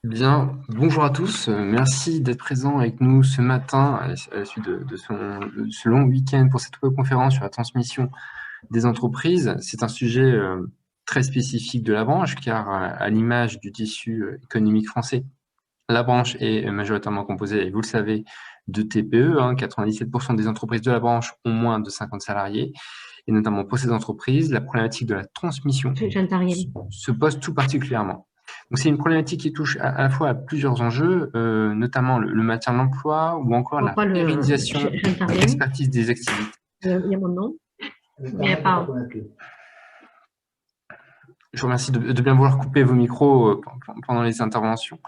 Bien, bonjour à tous. Merci d'être présents avec nous ce matin à la suite de ce long week-end pour cette webconférence sur la transmission des entreprises. C'est un sujet très spécifique de la branche car à l'image du tissu économique français, la branche est majoritairement composée, et vous le savez, de TPE. 97% des entreprises de la branche ont moins de 50 salariés. Et notamment pour ces entreprises, la problématique de la transmission se pose tout particulièrement. Donc c'est une problématique qui touche à la fois à plusieurs enjeux, notamment le maintien de l'emploi ou encore la pérennisation de l'expertise des activités. Il y a mon nom, mais il n'y a pas. Je vous remercie de bien vouloir couper vos micros pendant les interventions.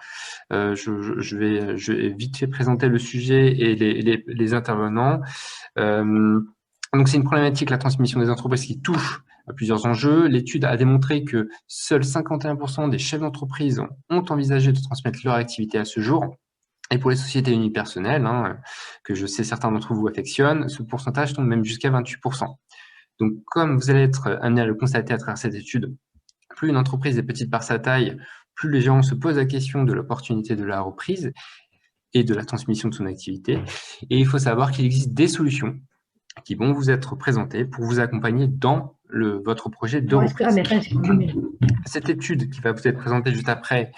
Je vais vite fait présenter le sujet et les intervenants. Donc c'est une problématique, la transmission des entreprises, qui touche à plusieurs enjeux. L'étude a démontré que seuls 51% des chefs d'entreprise ont envisagé de transmettre leur activité à ce jour. Et pour les sociétés unipersonnelles, que je sais certains d'entre vous affectionnent, ce pourcentage tombe même jusqu'à 28%. Donc comme vous allez être amené à le constater à travers cette étude, plus une entreprise est petite par sa taille, plus les gens se posent la question de l'opportunité de la reprise et de la transmission de son activité. Et il faut savoir qu'il existe des solutions qui vont vous être présentées pour vous accompagner dans votre projet de reprise. Cette étude qui va vous être présentée juste après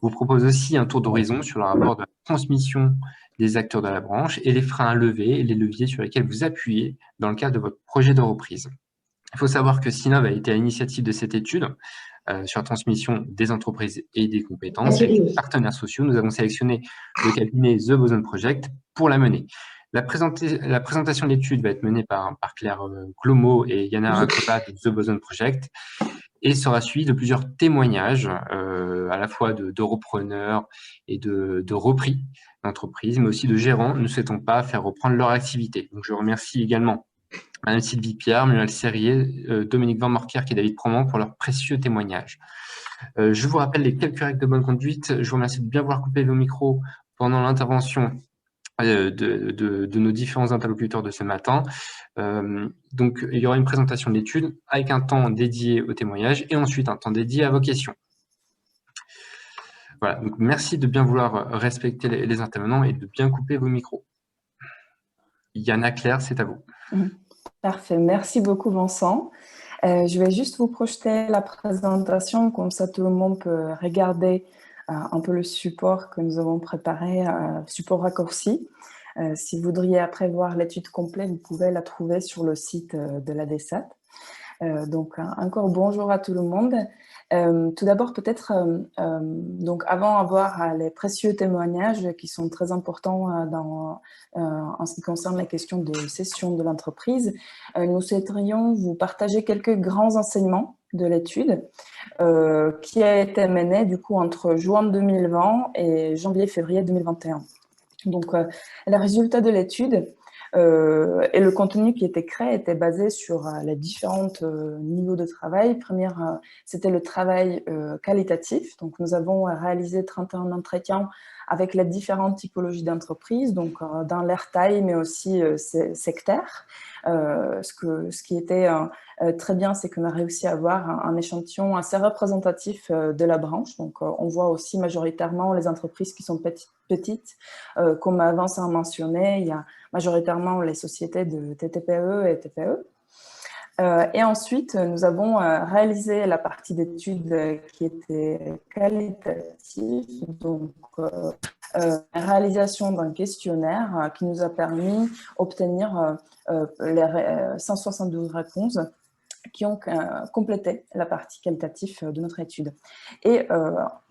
vous propose aussi un tour d'horizon sur le rapport de la transmission des acteurs de la branche et les freins à lever et les leviers sur lesquels vous appuyez dans le cadre de votre projet de reprise. Il faut savoir que Sinov a été à l'initiative de cette étude sur la transmission des entreprises et des compétences. Avec les partenaires sociaux, nous avons sélectionné le cabinet The Boson Project pour la mener. La présentation de l'étude va être menée par Claire Glomo et Yana Rakopa de The Boson Project et sera suivie de plusieurs témoignages à la fois de repreneurs et de repris d'entreprises, mais aussi de gérants ne souhaitant pas faire reprendre leur activité. Donc, je remercie également Madame Sylvie Pierre, Manuel Serrier, Dominique Van Morkerk et David Promont pour leurs précieux témoignages. Je vous rappelle les quelques règles de bonne conduite. Je vous remercie de bien vouloir couper vos micros pendant l'intervention de nos différents interlocuteurs de ce matin. Donc, il y aura une présentation de l'étude avec un temps dédié aux témoignages et ensuite un temps dédié à vos questions. Voilà, donc merci de bien vouloir respecter les intervenants et de bien couper vos micros. Yana, Claire, c'est à vous. Parfait, merci beaucoup Vincent. Je vais juste vous projeter la présentation, comme ça tout le monde peut regarder un peu le support que nous avons préparé, support raccourci. Si vous voudriez après voir l'étude complète, vous pouvez la trouver sur le site de la DSAT. Donc encore bonjour à tout le monde. Tout d'abord peut-être, donc avant d'avoir les précieux témoignages qui sont très importants en ce qui concerne les questions de cession de l'entreprise, nous souhaiterions vous partager quelques grands enseignements de l'étude qui a été menée du coup entre juin 2020 et janvier-février 2021. Donc les résultats de l'étude et le contenu qui était créé était basé sur les différents niveaux de travail. Première, c'était le travail qualitatif. Donc, nous avons réalisé 31 entretiens avec les différentes typologies d'entreprises, donc dans leur taille, mais aussi sectaire. Ce qui était très bien, c'est qu'on a réussi à avoir un échantillon assez représentatif de la branche. Donc, on voit aussi majoritairement les entreprises qui sont petites. Comme Vincent a mentionné, il y a majoritairement les sociétés de TTPE et TPE. Et ensuite, nous avons réalisé la partie d'études qui était qualitative, donc réalisation d'un questionnaire qui nous a permis d'obtenir les 172 réponses qui ont complété la partie qualitative de notre étude. Et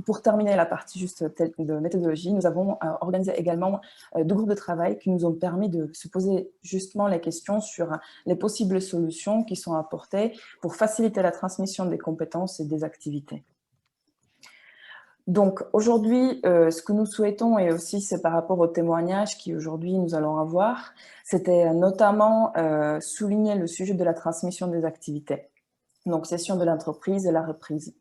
pour terminer la partie juste de méthodologie, nous avons organisé également deux groupes de travail qui nous ont permis de se poser justement les questions sur les possibles solutions qui sont apportées pour faciliter la transmission des compétences et des activités. Donc aujourd'hui, ce que nous souhaitons, et aussi c'est par rapport au témoignage qu'aujourd'hui nous allons avoir, c'était notamment souligner le sujet de la transmission des activités, donc cession de l'entreprise et la reprise.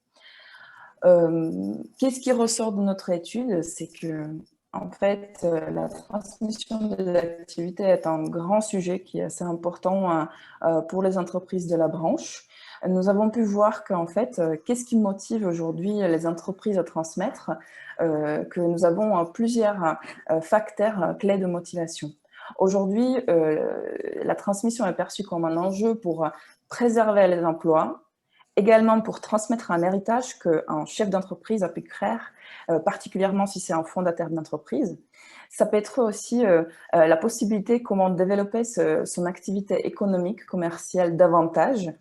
Qu'est-ce qui ressort de notre étude? C'est que, en fait, la transmission des activités est un grand sujet qui est assez important pour les entreprises de la branche. nous avons pu voir qu'en fait, qu'est-ce qui motive aujourd'hui les entreprises à transmettre, que nous avons plusieurs facteurs clés de motivation. Aujourd'hui, la transmission est perçue comme un enjeu pour préserver les emplois, également pour transmettre un héritage qu'un chef d'entreprise a pu créer, particulièrement si c'est un fondateur d'entreprise. Ça peut être aussi la possibilité comment développer son activité économique, commerciale davantage,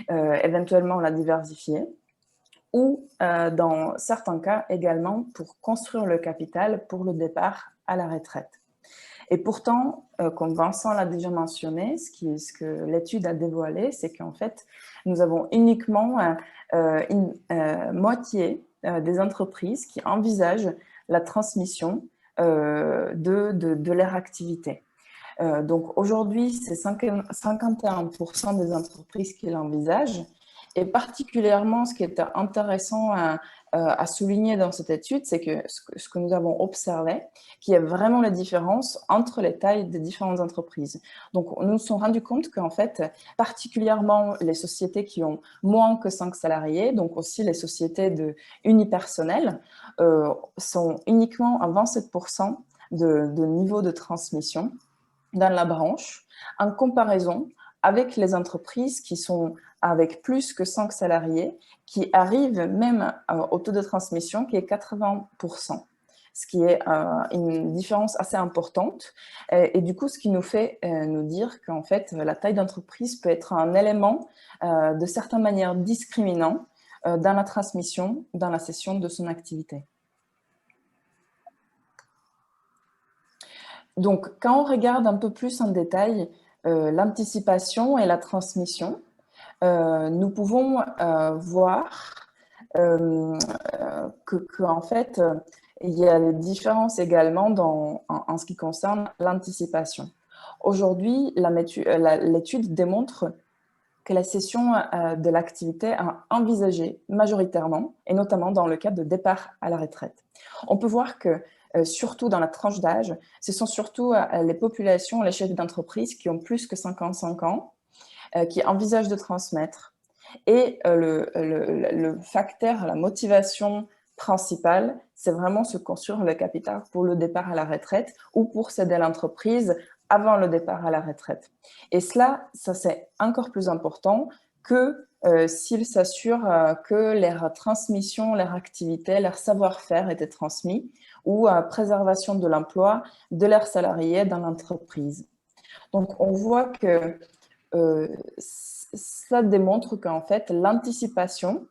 éventuellement la diversifier, ou dans certains cas également pour construire le capital pour le départ à la retraite. Et pourtant, comme Vincent l'a déjà mentionné, ce que l'étude a dévoilé, c'est qu'en fait, nous avons uniquement une moitié des entreprises qui envisagent la transmission de leur activité. Donc aujourd'hui, c'est 51% des entreprises qui l'envisagent. Et particulièrement, ce qui est intéressant à souligner dans cette étude, c'est que ce que nous avons observé, qu'il y a vraiment la différence entre les tailles des différentes entreprises. Donc, nous nous sommes rendus compte qu'en fait, particulièrement les sociétés qui ont moins que 5 salariés, donc aussi les sociétés unipersonnelles, sont uniquement à 27% de niveau de transmission dans la branche, en comparaison avec les entreprises qui sont avec plus que 5 salariés, qui arrivent même au taux de transmission qui est 80%, ce qui est une différence assez importante. Et du coup, ce qui nous fait nous dire qu'en fait, la taille d'entreprise peut être un élément de certaine manière discriminant dans la transmission, dans la cession de son activité. Donc, quand on regarde un peu plus en détail l'anticipation et la transmission, nous pouvons voir qu'en fait, il y a des différences également en ce qui concerne l'anticipation. Aujourd'hui, l'étude démontre que la cession de l'activité est envisagée majoritairement, et notamment dans le cas de départ à la retraite. On peut voir que surtout dans la tranche d'âge, ce sont surtout les populations, les chefs d'entreprise qui ont plus que 55 ans, qui envisagent de transmettre. Et le facteur, la motivation principale, c'est vraiment se construire le capital pour le départ à la retraite ou pour céder l'entreprise avant le départ à la retraite. Et ça c'est encore plus important que s'ils s'assurent que leur transmission, leur activité, leur savoir-faire étaient transmis ou préservation de l'emploi de leurs salariés dans l'entreprise. Donc, on voit que ça démontre qu'en fait, l'anticipation,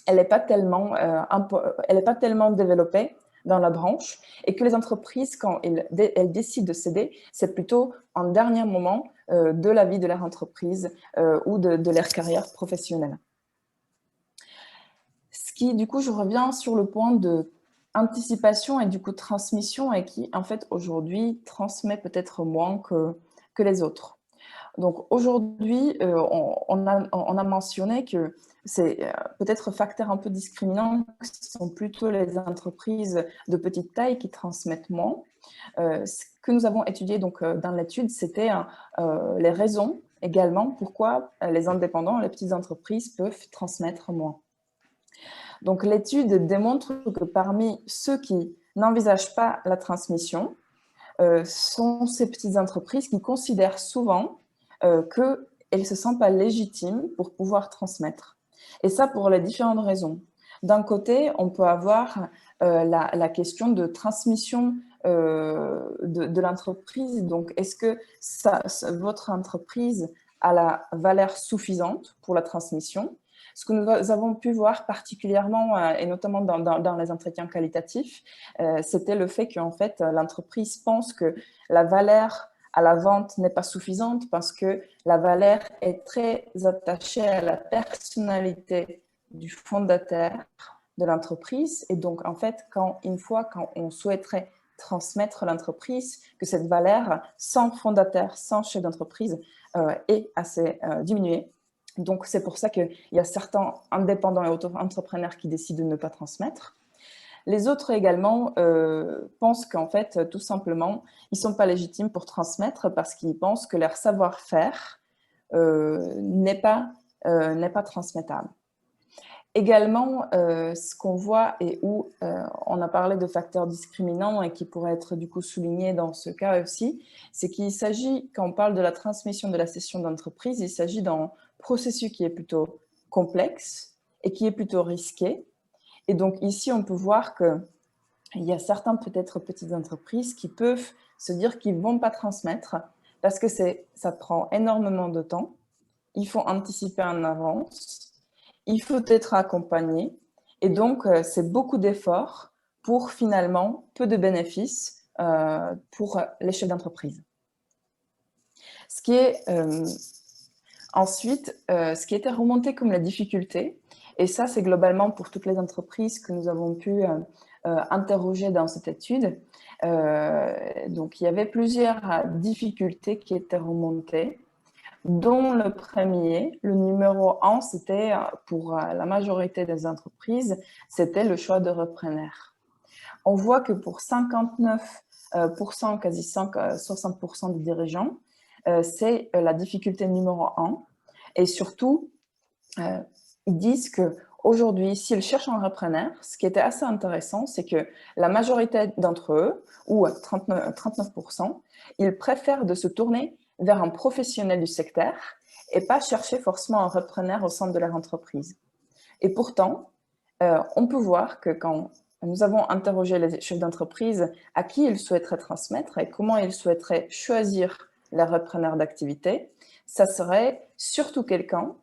elle n'est pas tellement développée dans la branche et que les entreprises, quand elles décident de céder, c'est plutôt en dernier moment de la vie de leur entreprise ou de leur carrière professionnelle. Ce qui, du coup, je reviens sur le point de anticipation et du coup transmission et qui, en fait, aujourd'hui, transmet peut-être moins que les autres. Donc aujourd'hui, on a mentionné que c'est peut-être facteur un peu discriminant, que ce sont plutôt les entreprises de petite taille qui transmettent moins. Ce que nous avons étudié donc, dans l'étude, c'était les raisons également pourquoi les indépendants, les petites entreprises peuvent transmettre moins. Donc l'étude démontre que parmi ceux qui n'envisagent pas la transmission, sont ces petites entreprises qui considèrent souvent qu'elles ne se sentent pas légitimes pour pouvoir transmettre. Et ça pour les différentes raisons. D'un côté, on peut avoir la question de transmission de l'entreprise. Donc, est-ce que votre entreprise a la valeur suffisante pour la transmission? Ce que nous avons pu voir particulièrement, et notamment dans les entretiens qualitatifs, c'était le fait qu'en fait, l'entreprise pense que la valeur à la vente n'est pas suffisante parce que la valeur est très attachée à la personnalité du fondateur de l'entreprise. Et donc, en fait, une fois quand on souhaiterait transmettre l'entreprise, que cette valeur, sans fondateur, sans chef d'entreprise, est assez diminuée. Donc, c'est pour ça qu'il y a certains indépendants et auto-entrepreneurs qui décident de ne pas transmettre. Les autres également pensent qu'en fait, tout simplement, ils ne sont pas légitimes pour transmettre parce qu'ils pensent que leur savoir-faire n'est pas n'est pas transmettable. Également, ce qu'on voit et où on a parlé de facteurs discriminants et qui pourraient être du coup soulignés dans ce cas aussi, c'est qu'il s'agit, quand on parle de la transmission de la cession d'entreprise, il s'agit d'un processus qui est plutôt complexe et qui est plutôt risqué. Et donc ici, on peut voir qu'il y a certaines peut-être petites entreprises qui peuvent se dire qu'ils ne vont pas transmettre parce que ça prend énormément de temps, il faut anticiper en avance, il faut être accompagné et donc c'est beaucoup d'efforts pour finalement peu de bénéfices pour les chefs d'entreprise. Ce qui est ensuite, ce qui était remonté comme la difficulté, et ça c'est globalement pour toutes les entreprises que nous avons pu interroger dans cette étude, donc il y avait plusieurs difficultés qui étaient remontées, dont le premier, le numéro 1, c'était pour la majorité des entreprises, c'était le choix de repreneur. On voit que pour 59%, quasi 60% des dirigeants, c'est la difficulté numéro 1. Et surtout, ils disent qu'aujourd'hui, s'ils cherchent un repreneur, ce qui était assez intéressant, c'est que la majorité d'entre eux, ou 39%, ils préfèrent de se tourner vers un professionnel du secteur et pas chercher forcément un repreneur au sein de leur entreprise. Et pourtant, on peut voir que quand nous avons interrogé les chefs d'entreprise à qui ils souhaiteraient transmettre et comment ils souhaiteraient choisir leur repreneur d'activité, ça serait surtout quelqu'un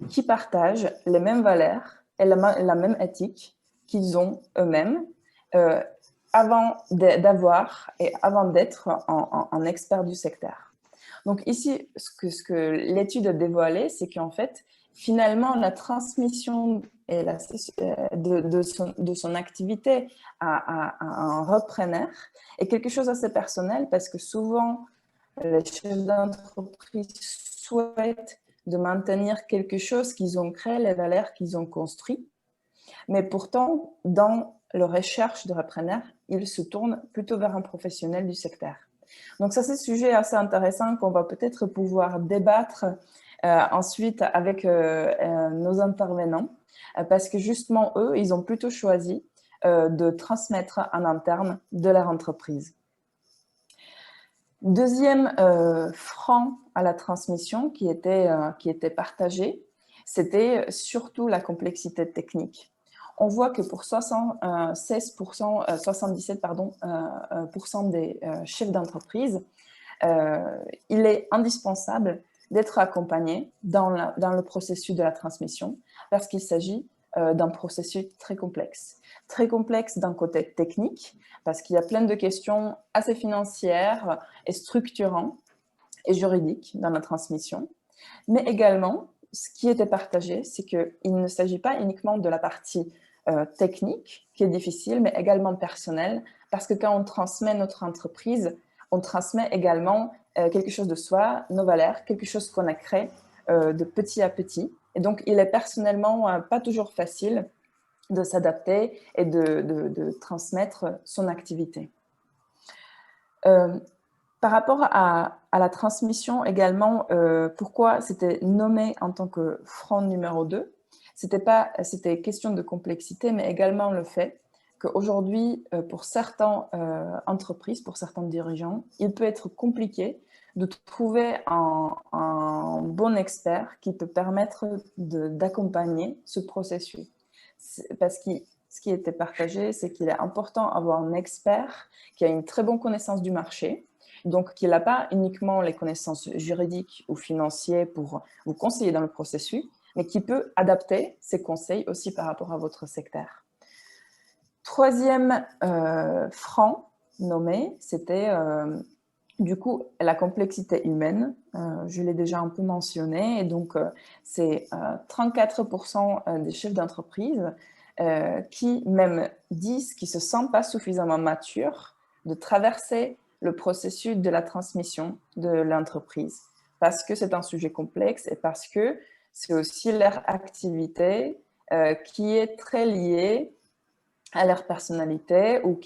qui partage les mêmes valeurs et la même éthique qu'ils ont eux-mêmes avant d'avoir et avant d'être un expert du secteur. Donc ici, ce que l'étude a dévoilé, c'est qu'en fait, finalement, la transmission et de son activité à un repreneur est quelque chose d'assez personnel parce que souvent, les chefs d'entreprise souhaitent de maintenir quelque chose qu'ils ont créé, les valeurs qu'ils ont construites. Mais pourtant, dans leur recherche de repreneur, ils se tournent plutôt vers un professionnel du secteur. Donc ça, c'est un sujet assez intéressant qu'on va peut-être pouvoir débattre ensuite avec nos intervenants, parce que justement, eux, ils ont plutôt choisi de transmettre en interne de leur entreprise. Deuxième frein à la transmission qui était partagé, c'était surtout la complexité technique. On voit que pour 77% des chefs d'entreprise, il est indispensable d'être accompagné dans le processus de la transmission parce qu'il s'agit d'un processus très complexe. Très complexe d'un côté technique, parce qu'il y a plein de questions assez financières et structurantes et juridiques dans la transmission, mais également, ce qui était partagé, c'est qu'il ne s'agit pas uniquement de la partie technique qui est difficile, mais également personnelle, parce que quand on transmet notre entreprise, on transmet également quelque chose de soi, nos valeurs, quelque chose qu'on a créé de petit à petit. Et donc, il est personnellement pas toujours facile de s'adapter et de transmettre son activité. Par rapport à la transmission également, pourquoi c'était nommé en tant que frein numéro 2, c'était question de complexité, mais également le fait qu'aujourd'hui, pour certaines entreprises, pour certains dirigeants, il peut être compliqué de trouver un bon expert qui peut permettre d'accompagner ce processus. Parce que ce qui était partagé, c'est qu'il est important d'avoir un expert qui a une très bonne connaissance du marché, donc qui n'a pas uniquement les connaissances juridiques ou financières pour vous conseiller dans le processus, mais qui peut adapter ses conseils aussi par rapport à votre secteur. Troisième frein nommé, c'était du coup la complexité humaine. Je l'ai déjà un peu mentionné, et donc c'est 34% des chefs d'entreprise qui même disent qu'ils ne se sentent pas suffisamment matures de traverser le processus de la transmission de l'entreprise, parce que c'est un sujet complexe et parce que c'est aussi leur activité qui est très liée à leur personnalité ou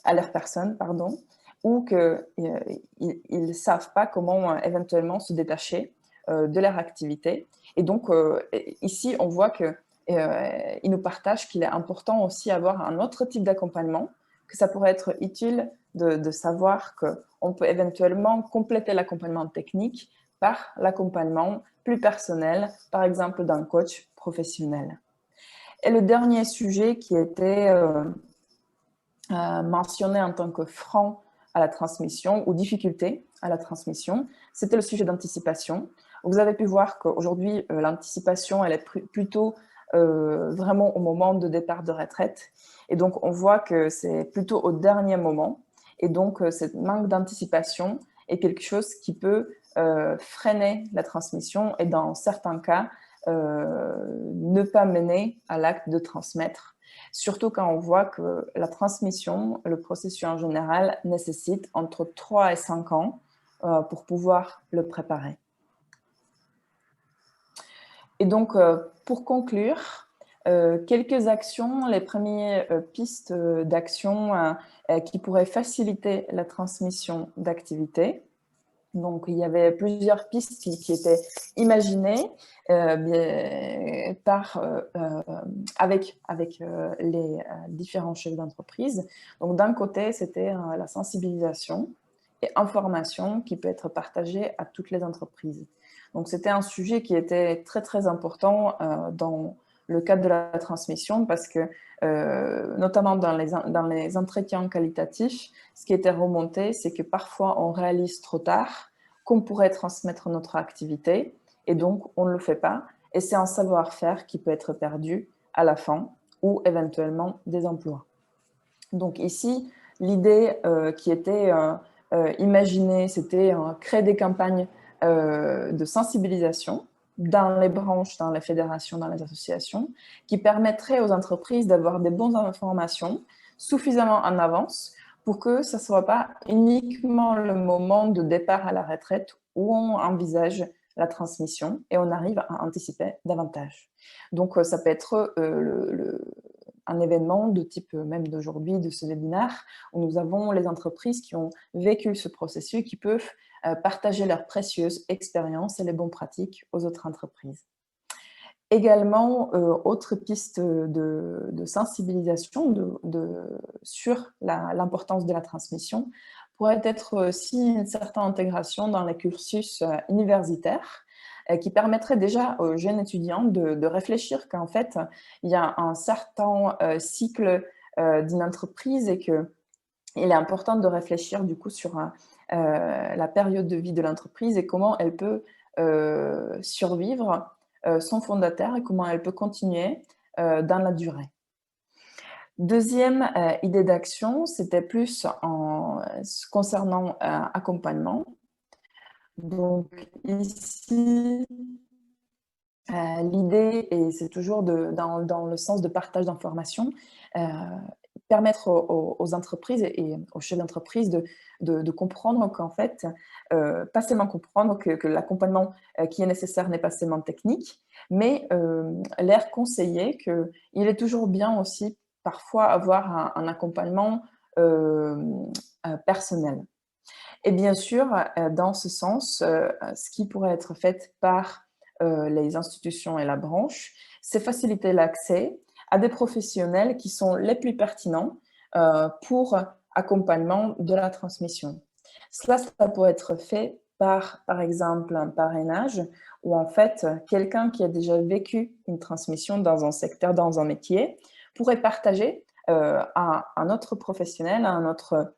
à leur personne, pardon, ou qu'ils ne savent pas comment éventuellement se détacher de leur activité. Et donc, ici, on voit qu'ils nous partagent qu'il est important aussi d'avoir un autre type d'accompagnement, que ça pourrait être utile de savoir qu'on peut éventuellement compléter l'accompagnement technique par l'accompagnement plus personnel, par exemple d'un coach professionnel. Et le dernier sujet qui était mentionné en tant que frein à la transmission ou difficulté à la transmission, c'était le sujet d'anticipation. Vous avez pu voir qu'aujourd'hui, l'anticipation, elle est plutôt vraiment au moment de départ de retraite. Et donc, on voit que c'est plutôt au dernier moment. Et donc, ce manque d'anticipation est quelque chose qui peut freiner la transmission et dans certains cas, ne pas mener à l'acte de transmettre. Surtout quand on voit que la transmission, le processus en général, nécessite entre 3 et 5 ans pour pouvoir le préparer. Et donc, pour conclure, quelques actions, les premières pistes d'action qui pourraient faciliter la transmission d'activités. Donc, il y avait plusieurs pistes qui étaient imaginées avec les différents chefs d'entreprise. Donc, d'un côté, c'était la sensibilisation et information qui peut être partagée à toutes les entreprises. Donc, c'était un sujet qui était très, très important dans le cadre de la transmission parce que, notamment dans les entretiens qualitatifs, ce qui était remonté, c'est que parfois on réalise trop tard qu'on pourrait transmettre notre activité et donc on ne le fait pas. Et c'est un savoir-faire qui peut être perdu à la fin ou éventuellement des emplois. Donc ici, l'idée qui était imaginée, c'était créer des campagnes de sensibilisation dans les branches, dans les fédérations, dans les associations, qui permettraient aux entreprises d'avoir des bonnes informations suffisamment en avance pour que ce ne soit pas uniquement le moment de départ à la retraite où on envisage la transmission et on arrive à anticiper davantage. Donc, ça peut être un événement de type même d'aujourd'hui, de ce webinaire, où nous avons les entreprises qui ont vécu ce processus, qui peuvent partager leurs précieuses expériences et les bonnes pratiques aux autres entreprises. Également, autre piste de sensibilisation sur l'importance de la transmission pourrait être aussi une certaine intégration dans les cursus universitaires qui permettrait déjà aux jeunes étudiants de réfléchir qu'en fait, il y a un certain cycle d'une entreprise et qu'il est important de réfléchir du coup sur la période de vie de l'entreprise et comment elle peut survivre son fondateur et comment elle peut continuer dans la durée. Deuxième idée d'action, c'était plus concernant accompagnement. Donc ici, l'idée, et c'est toujours dans le sens de partage d'informations, permettre aux entreprises et aux chefs d'entreprise de comprendre qu'en fait, pas seulement comprendre que l'accompagnement qui est nécessaire n'est pas seulement technique, mais leur conseiller qu'il est toujours bien aussi parfois avoir un accompagnement personnel. Et bien sûr, dans ce sens, ce qui pourrait être fait par les institutions et la branche, c'est faciliter l'accès à des professionnels qui sont les plus pertinents pour accompagnement de la transmission. Cela pourrait être fait par exemple, un parrainage où en fait, quelqu'un qui a déjà vécu une transmission dans un secteur, dans un métier, pourrait partager à un autre professionnel, à un autre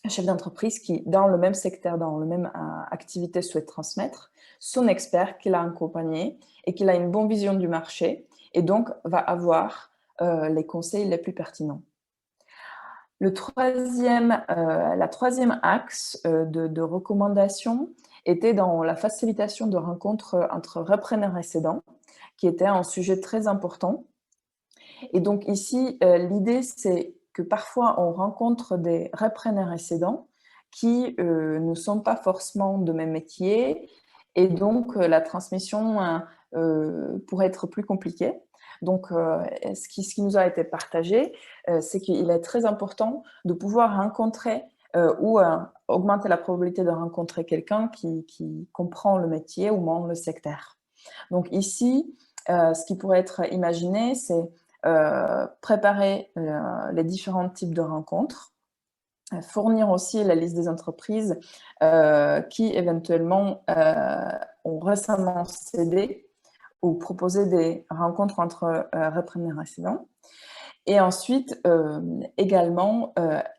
chef d'entreprise qui, dans le même secteur, dans la même activité, souhaite transmettre, son expert qu'il a accompagné et qu'il a une bonne vision du marché et donc va avoir les conseils les plus pertinents. La troisième axe de recommandation était dans la facilitation de rencontres entre repreneurs et cédants, qui était un sujet très important. Et donc ici, l'idée, c'est que parfois on rencontre des repreneurs et cédants qui ne sont pas forcément de même métier et donc la transmission pourrait être plus compliquée. Donc, ce qui nous a été partagé, c'est qu'il est très important de pouvoir rencontrer ou augmenter la probabilité de rencontrer quelqu'un qui comprend le métier ou même le secteur. Donc ici, ce qui pourrait être imaginé, c'est préparer les différents types de rencontres, fournir aussi la liste des entreprises qui éventuellement ont récemment cédé ou proposé des rencontres entre repreneurs récédents. Et ensuite, également,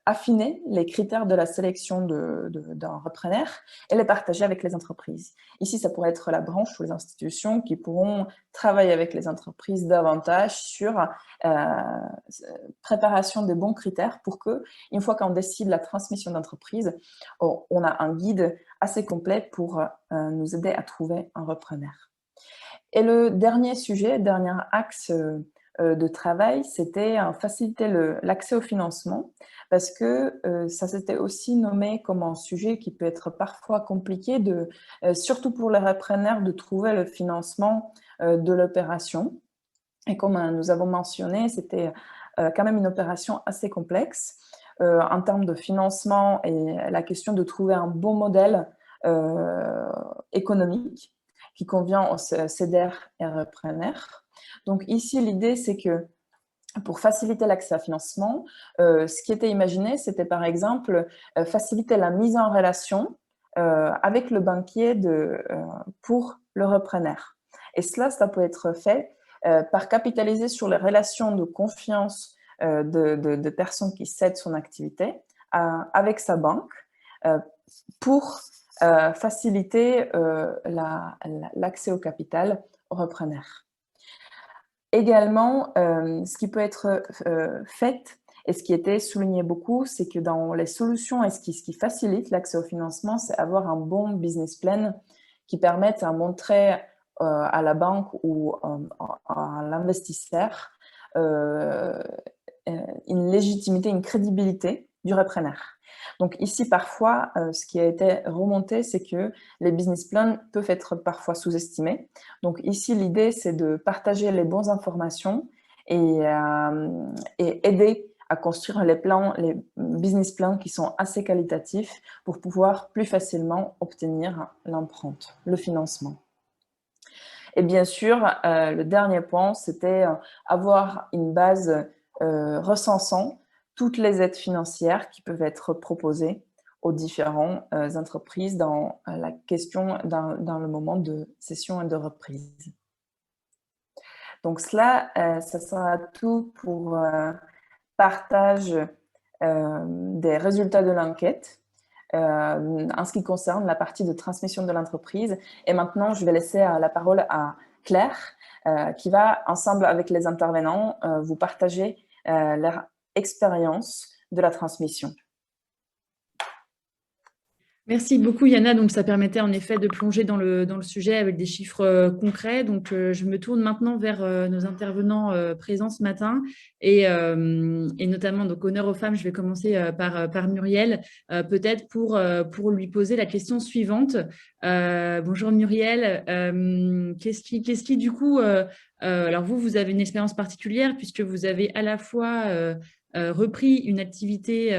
affiner les critères de la sélection d'un repreneur et les partager avec les entreprises. Ici, ça pourrait être la branche ou les institutions qui pourront travailler avec les entreprises davantage sur préparation des bons critères pour que, une fois qu'on décide la transmission d'entreprise, on a un guide assez complet pour nous aider à trouver un repreneur. Et le dernier sujet, dernier axe de travail, c'était faciliter l'accès au financement, parce que ça s'était aussi nommé comme un sujet qui peut être parfois compliqué, surtout pour les repreneurs, de trouver le financement de l'opération. Et comme nous avons mentionné, c'était quand même une opération assez complexe en termes de financement et la question de trouver un bon modèle économique qui convient aux cédères et repreneurs. Donc ici, l'idée, c'est que pour faciliter l'accès à financement, ce qui était imaginé, c'était par exemple faciliter la mise en relation avec le banquier pour le repreneur. Et cela, ça peut être fait par capitaliser sur les relations de confiance de personnes qui cèdent son activité avec sa banque pour faciliter l'accès au capital aux repreneurs. Également, ce qui peut être fait et ce qui était souligné beaucoup, c'est que dans les solutions et ce qui facilite l'accès au financement, c'est avoir un bon business plan qui permette à montrer à la banque ou à l'investisseur une légitimité, une crédibilité du repreneur. Donc ici, parfois, ce qui a été remonté, c'est que les business plans peuvent être parfois sous-estimés. Donc ici, l'idée, c'est de partager les bonnes informations et aider à construire les business plans qui sont assez qualitatifs pour pouvoir plus facilement obtenir l'empreinte, le financement. Et bien sûr, le dernier point, c'était avoir une base recensant toutes les aides financières qui peuvent être proposées aux différentes entreprises dans la question, dans le moment de cession et de reprise. Donc cela, ça sera tout pour partage des résultats de l'enquête en ce qui concerne la partie de transmission de l'entreprise. Et maintenant, je vais laisser la parole à Claire, qui va, ensemble avec les intervenants, vous partager leur expérience de la transmission. Merci beaucoup Yana, donc ça permettait en effet de plonger dans le sujet avec des chiffres concrets. Donc je me tourne maintenant vers nos intervenants présents ce matin et notamment donc honneur aux femmes. Je vais commencer par Muriel, peut-être pour lui poser la question suivante. Bonjour Muriel, qu'est-ce qui du coup, alors vous avez une expérience particulière puisque vous avez à la fois repris une activité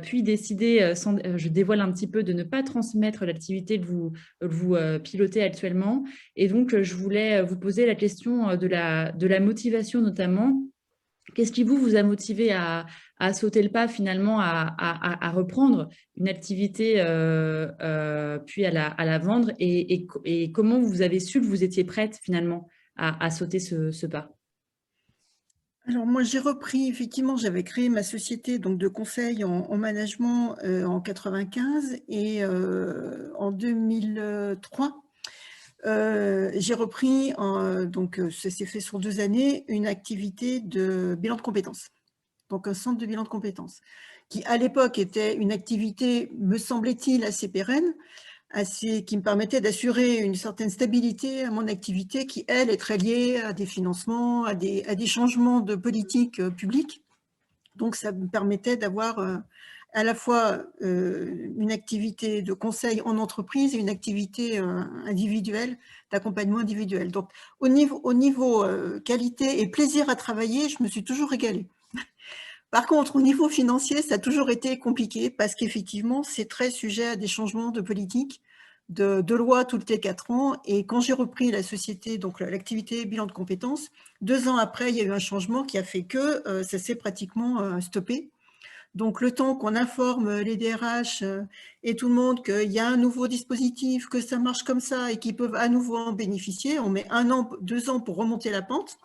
puis décidé, je dévoile un petit peu, de ne pas transmettre l'activité que vous pilotez actuellement. Et donc, je voulais vous poser la question de la motivation notamment. Qu'est-ce qui vous a motivé à sauter le pas finalement, à reprendre une activité puis à la vendre et comment vous avez su que vous étiez prête finalement à sauter ce pas? Alors moi, j'ai repris, effectivement, j'avais créé ma société donc, de conseil en management en 95 et en 2003, j'ai repris, donc ça s'est fait sur 2 années, une activité de bilan de compétences, donc un centre de bilan de compétences, qui à l'époque était une activité, me semblait-il, assez pérenne, qui me permettait d'assurer une certaine stabilité à mon activité qui, elle, est très liée à des financements, à des changements de politique publique. Donc, ça me permettait d'avoir à la fois une activité de conseil en entreprise et une activité individuelle, d'accompagnement individuel. Donc, au niveau qualité et plaisir à travailler, je me suis toujours régalée. Par contre, au niveau financier, ça a toujours été compliqué parce qu'effectivement, c'est très sujet à des changements de politique, de loi toutes les 4 ans. Et quand j'ai repris la société, donc l'activité bilan de compétences, 2 ans après, il y a eu un changement qui a fait que ça s'est pratiquement stoppé. Donc, le temps qu'on informe les DRH et tout le monde qu'il y a un nouveau dispositif, que ça marche comme ça et qu'ils peuvent à nouveau en bénéficier, on met 1 an, 2 ans pour remonter la pente.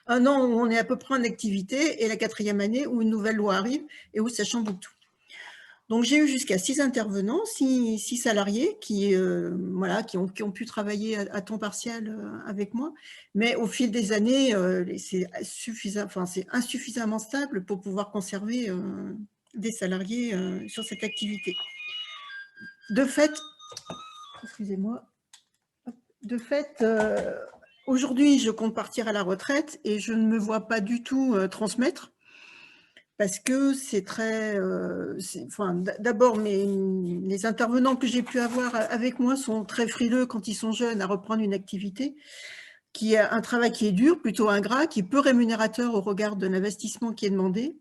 1 an où on est à peu près en activité et la 4e année où une nouvelle loi arrive et où ça chamboule tout. Donc, j'ai eu jusqu'à 6 intervenants, 6 salariés qui ont pu travailler à temps partiel avec moi. Mais au fil des années, c'est insuffisamment stable pour pouvoir conserver des salariés sur cette activité. De fait, excusez-moi, aujourd'hui, je compte partir à la retraite et je ne me vois pas du tout transmettre. Parce que c'est très… d'abord, les intervenants que j'ai pu avoir avec moi sont très frileux quand ils sont jeunes à reprendre une activité, qui a un travail qui est dur, plutôt ingrat, qui est peu rémunérateur au regard de l'investissement qui est demandé.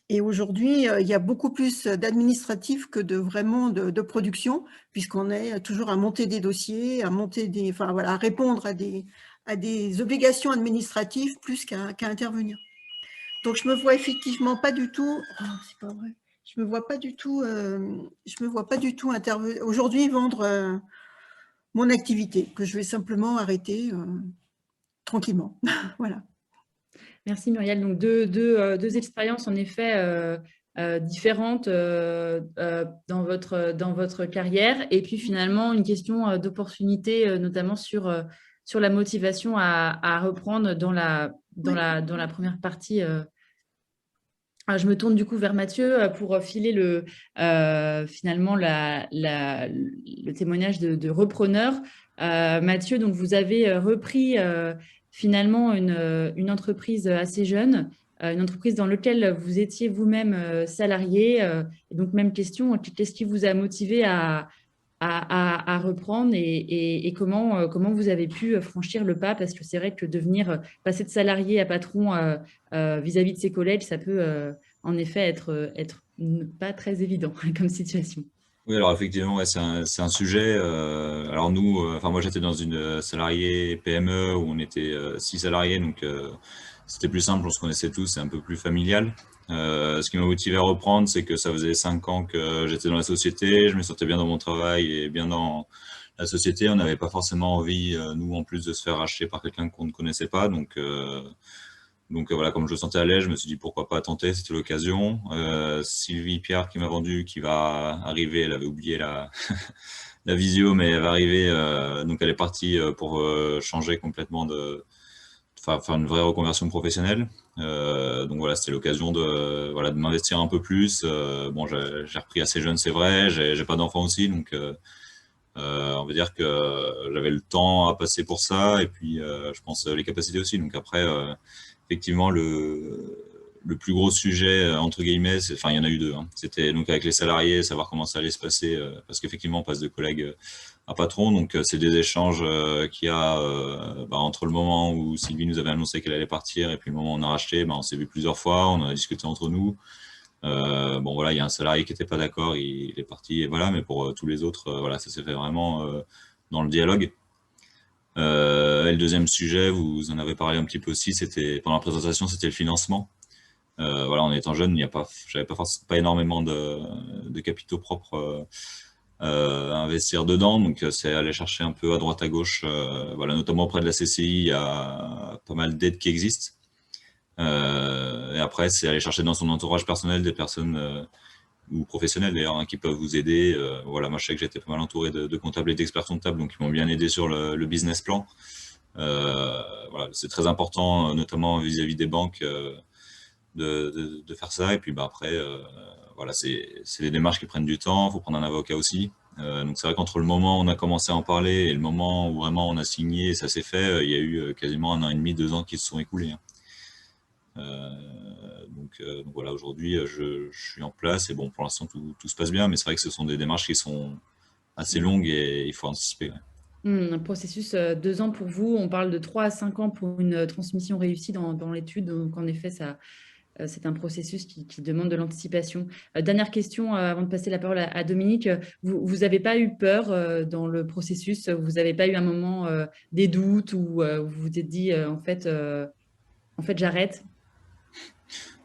Et aujourd'hui, il y a beaucoup plus d'administratif que vraiment de production, puisqu'on est toujours à monter des dossiers, à répondre à des obligations administratives plus qu'à intervenir. Donc, je me vois effectivement pas du tout… c'est pas vrai. Je me vois pas du tout aujourd'hui vendre mon activité, que je vais simplement arrêter tranquillement. Voilà. Merci Muriel. Donc, deux expériences en effet différentes dans votre carrière. Et puis finalement, une question d'opportunité, notamment sur la motivation à reprendre dans la première partie. Je me tourne du coup vers Mathieu pour filer finalement le témoignage de repreneur. Mathieu, donc vous avez repris finalement une entreprise assez jeune, une entreprise dans laquelle vous étiez vous-même salarié. Et donc même question, qu'est-ce qui vous a motivé à reprendre et comment vous avez pu franchir le pas, parce que c'est vrai que passer de salarié à patron vis-à-vis de ses collègues, ça peut en effet être pas très évident comme situation. Oui, alors effectivement, ouais, c'est un sujet. Alors nous, moi j'étais dans une salariée PME où on était 6 salariés, donc c'était plus simple, on se connaissait tous, c'est un peu plus familial. Ce qui m'a motivé à reprendre, c'est que ça faisait 5 ans que j'étais dans la société, je me sentais bien dans mon travail et bien dans la société. On n'avait pas forcément envie, nous en plus, de se faire racheter par quelqu'un qu'on ne connaissait pas. Donc voilà, comme je le sentais à l'aise, je me suis dit pourquoi pas tenter, c'était l'occasion. Sylvie Pierre qui m'a vendu, qui va arriver, elle avait oublié la visio, mais elle va arriver, donc elle est partie pour changer complètement faire une vraie reconversion professionnelle. Donc voilà, c'était l'occasion de m'investir un peu plus. Bon, j'ai repris assez jeune, c'est vrai, j'ai pas d'enfant aussi, donc on va dire que j'avais le temps à passer pour ça, et puis je pense les capacités aussi. Donc après, effectivement, le plus gros sujet, entre guillemets, il y en a eu 2. Hein. C'était donc avec les salariés, savoir comment ça allait se passer, parce qu'effectivement, on passe de collègue à patron. Donc, c'est des échanges qu'il y a entre le moment où Sylvie nous avait annoncé qu'elle allait partir et puis le moment où on a racheté. On s'est vu plusieurs fois, on en a discuté entre nous. Bon, voilà, il y a un salarié qui n'était pas d'accord, il est parti, et voilà. Mais pour tous les autres, voilà, ça s'est fait vraiment dans le dialogue. Et le deuxième sujet, vous en avez parlé un petit peu aussi, c'était pendant la présentation, c'était le financement. Voilà, en étant jeune, j'avais pas énormément de capitaux propres à investir dedans, donc c'est aller chercher un peu à droite à gauche. Voilà, notamment auprès de la CCI, il y a pas mal d'aides qui existent. Et après, c'est aller chercher dans son entourage personnel des personnes ou professionnels d'ailleurs, qui peuvent vous aider. Voilà, moi je sais que j'étais pas mal entouré de comptables et d'experts comptables, donc ils m'ont bien aidé sur le business plan. Voilà, c'est très important, notamment vis-à-vis des banques, de faire ça. Et puis après, voilà, c'est des démarches qui prennent du temps, il faut prendre un avocat aussi. Donc c'est vrai qu'entre le moment où on a commencé à en parler et le moment où vraiment on a signé et ça s'est fait, il y a eu quasiment 1 an et demi, 2 ans qui se sont écoulés. Donc voilà, aujourd'hui je suis en place et bon, pour l'instant tout se passe bien, mais c'est vrai que ce sont des démarches qui sont assez longues et il faut anticiper. Ouais. Un processus 2 ans pour vous, on parle de 3 à 5 ans pour une transmission réussie dans l'étude, donc en effet c'est un processus qui demande de l'anticipation. Dernière question avant de passer la parole à Dominique. Vous n'avez pas eu peur dans le processus? Vous n'avez pas eu un moment des doutes où vous vous êtes dit en fait j'arrête?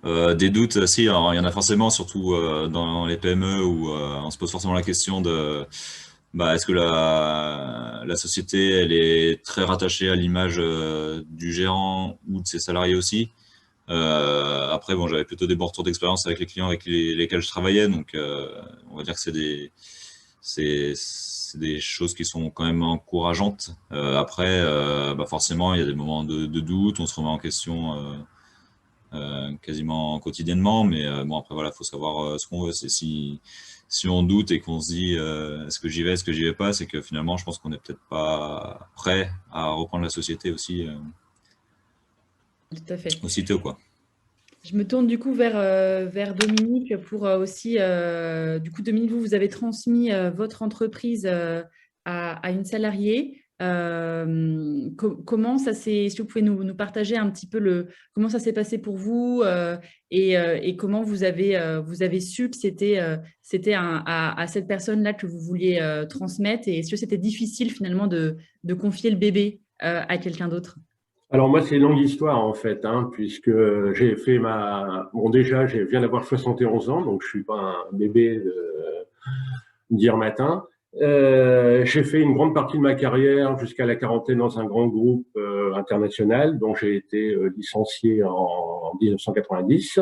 Des doutes, si, alors, il y en a forcément, surtout dans les PME où on se pose forcément la question de est-ce que la société elle est très rattachée à l'image du gérant ou de ses salariés aussi. Après, bon, j'avais plutôt des bons retours d'expérience avec les clients avec lesquels je travaillais, donc on va dire que c'est des choses qui sont quand même encourageantes. Après, forcément, il y a des moments de doute, on se remet en question quasiment quotidiennement, mais bon, après, voilà, il faut savoir ce qu'on veut. C'est si on doute et qu'on se dit est-ce que j'y vais, est-ce que j'y vais pas, c'est que finalement, je pense qu'on n'est peut-être pas prêt à reprendre la société aussi Tout à fait. aussitôt, quoi. Je me tourne du coup vers Dominique pour aussi, du coup, Dominique, vous avez transmis votre entreprise à une salariée. Comment ça s'est, si vous pouvez nous partager un petit peu comment ça s'est passé pour vous et comment vous avez su que c'était à cette personne-là que vous vouliez transmettre, et est-ce que c'était difficile finalement de confier le bébé à quelqu'un d'autre? Alors moi, c'est une longue histoire en fait, puisque j'ai fait Bon, déjà, je viens d'avoir 71 ans, donc je suis pas un bébé d'hier matin. J'ai fait une grande partie de ma carrière jusqu'à la quarantaine dans un grand groupe international, dont j'ai été licencié en 1990,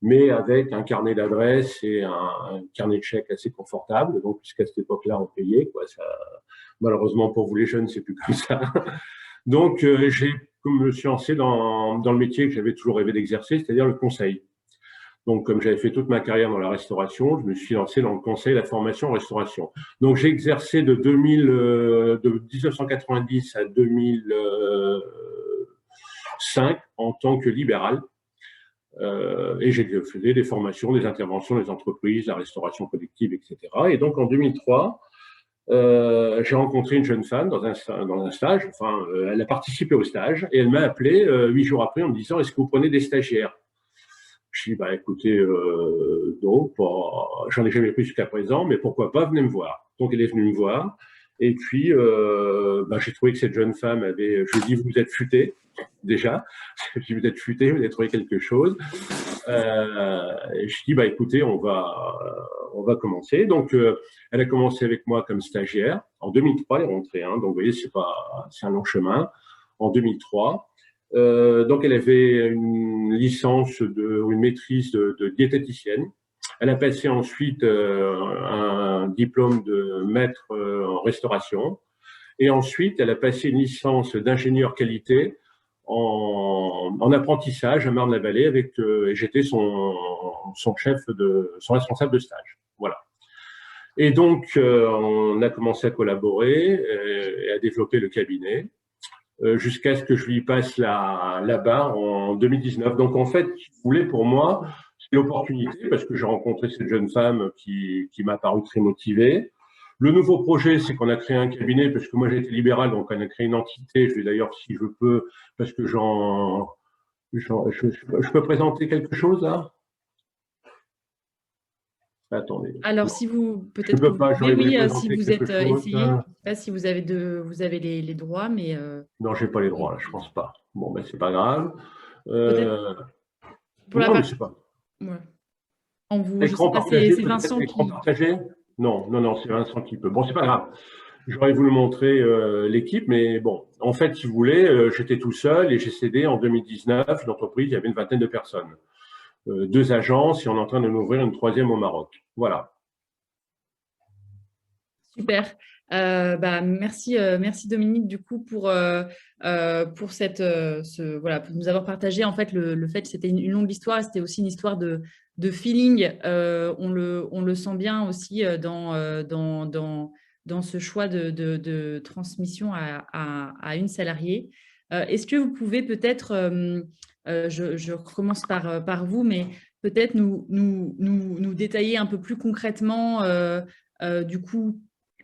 mais avec un carnet d'adresses et un carnet de chèques assez confortable. Donc, puisqu'à cette époque-là, on payait, quoi. Ça, malheureusement pour vous les jeunes, c'est plus comme ça. Donc, j'ai me suis lancé dans le métier que j'avais toujours rêvé d'exercer, c'est-à-dire le conseil. Donc, comme j'avais fait toute ma carrière dans la restauration, je me suis lancé dans le conseil, la formation en restauration. Donc, j'ai exercé de 1990 à 2005 en tant que libéral. Et j'ai fait des formations, des interventions des entreprises, la restauration collective, etc. Et donc, en 2003, j'ai rencontré une jeune femme dans un stage. Enfin, elle a participé au stage et elle m'a appelé 8 jours après en me disant: est-ce que vous prenez des stagiaires? Je dis: écoutez, non, j'en ai jamais pris jusqu'à présent, mais pourquoi pas, venez me voir. Donc elle est venue me voir et puis j'ai trouvé que cette jeune femme je lui ai dit: vous êtes futée déjà. Je vous êtes futée, vous avez trouvé quelque chose. Et je dis: écoutez, on va commencer. Donc, elle a commencé avec moi comme stagiaire. En 2003, elle est rentrée. Donc, vous voyez, c'est un long chemin. En 2003. Donc, elle avait une licence ou une maîtrise de diététicienne. Elle a passé ensuite un diplôme de maître en restauration. Et ensuite, elle a passé une licence d'ingénieur qualité en apprentissage à Marne-la-Vallée et j'étais son responsable de stage. Voilà. Et donc, on a commencé à collaborer et à développer le cabinet jusqu'à ce que je lui passe la barre en 2019. Donc, en fait, si vous voulez, pour moi, c'est l'opportunité parce que j'ai rencontré cette jeune femme qui m'a paru très motivée. Le nouveau projet, c'est qu'on a créé un cabinet, parce que moi j'ai été libéral, donc on a créé une entité. Je vais d'ailleurs, si je peux, parce que je peux présenter quelque chose là. Attendez. Alors, non. si vous peut-être je peux pas, oui, si vous êtes chose, essayé, je ne sais pas si vous avez les droits, mais non, j'ai pas les droits là, je pense pas. Bon, c'est pas grave. Pour la non, part... mais c'est pas. Ouais. Je sais Écran pas, partagé, c'est Vincent qui. Écran partagé ? Non, c'est Vincent qui peut. Bon, c'est pas grave. J'aurais voulu montrer l'équipe, mais bon, en fait, si vous voulez, j'étais tout seul et j'ai cédé en 2019 l'entreprise. Il y avait une vingtaine de personnes, 2 agences, et on est en train de m'ouvrir une 3e au Maroc. Voilà. Super. Merci Dominique du coup pour cette pour nous avoir partagé en fait le fait que c'était une longue histoire et c'était aussi une histoire de feeling. On le sent bien aussi dans ce choix de transmission à une salariée. Est-ce que vous pouvez peut-être, je recommence par vous, mais peut-être nous détailler un peu plus concrètement du coup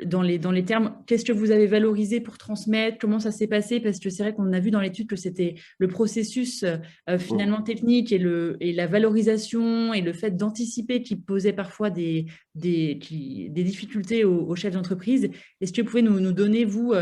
dans les termes, qu'est-ce que vous avez valorisé pour transmettre, comment ça s'est passé, parce que c'est vrai qu'on a vu dans l'étude que c'était le processus finalement technique et la valorisation et le fait d'anticiper qui posait parfois des difficultés aux chefs d'entreprise. Est-ce que vous pouvez nous donner, vous,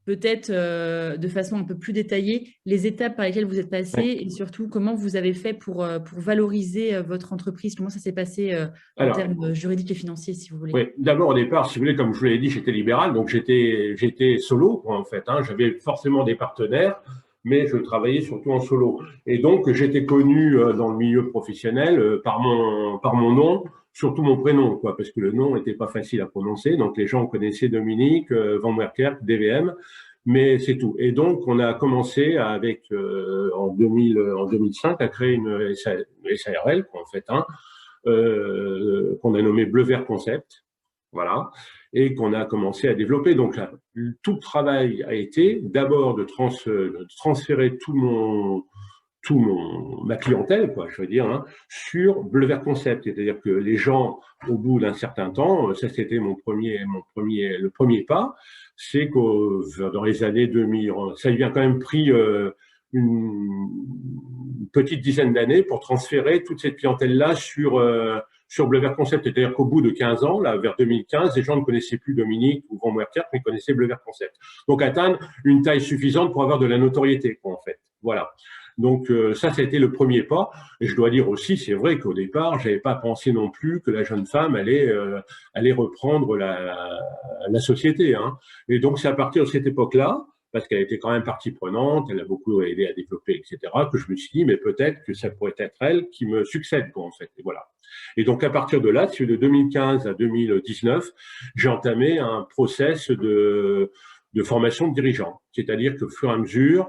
peut-être de façon un peu plus détaillée, les étapes par lesquelles vous êtes passé et surtout comment vous avez fait pour valoriser votre entreprise, comment ça s'est passé en termes juridiques et financiers, si vous voulez. Oui, d'abord au départ, si vous voulez, comme je vous l'ai dit, j'étais libéral, donc j'étais solo en fait. J'avais forcément des partenaires, mais je travaillais surtout en solo. Et donc j'étais connu dans le milieu professionnel par mon nom, surtout mon prénom, quoi, parce que le nom n'était pas facile à prononcer. Donc les gens connaissaient Dominique Van Werkerk, DVM, mais c'est tout. Et donc on a commencé avec en 2005 à créer une SARL, quoi, en fait, qu'on a nommé Bleu Vert Concept, voilà, et qu'on a commencé à développer. Donc là, tout le travail a été d'abord de transférer ma clientèle, quoi, je veux dire, sur Bleu Vert Concept. C'est-à-dire que les gens, au bout d'un certain temps, ça c'était le premier pas, c'est que dans les années 2000, ça lui a quand même pris une petite dizaine d'années pour transférer toute cette clientèle-là sur Bleu Vert Concept. C'est-à-dire qu'au bout de 15 ans, là, vers 2015, les gens ne connaissaient plus Dominique ou Van Werkerk, mais connaissaient Bleu Vert Concept. Donc, atteindre une taille suffisante pour avoir de la notoriété, quoi, en fait. Voilà. Donc, ça a été le premier pas. Et je dois dire aussi, c'est vrai qu'au départ, j'avais pas pensé non plus que la jeune femme allait reprendre la société. Et donc, c'est à partir de cette époque-là, parce qu'elle était quand même partie prenante, elle a beaucoup aidé à développer, etc., que je me suis dit, mais peut-être que ça pourrait être elle qui me succède, quoi, en fait. Et voilà. Et donc, à partir de là, de 2015 à 2019, j'ai entamé un process de formation de dirigeants. C'est-à-dire qu'au fur et à mesure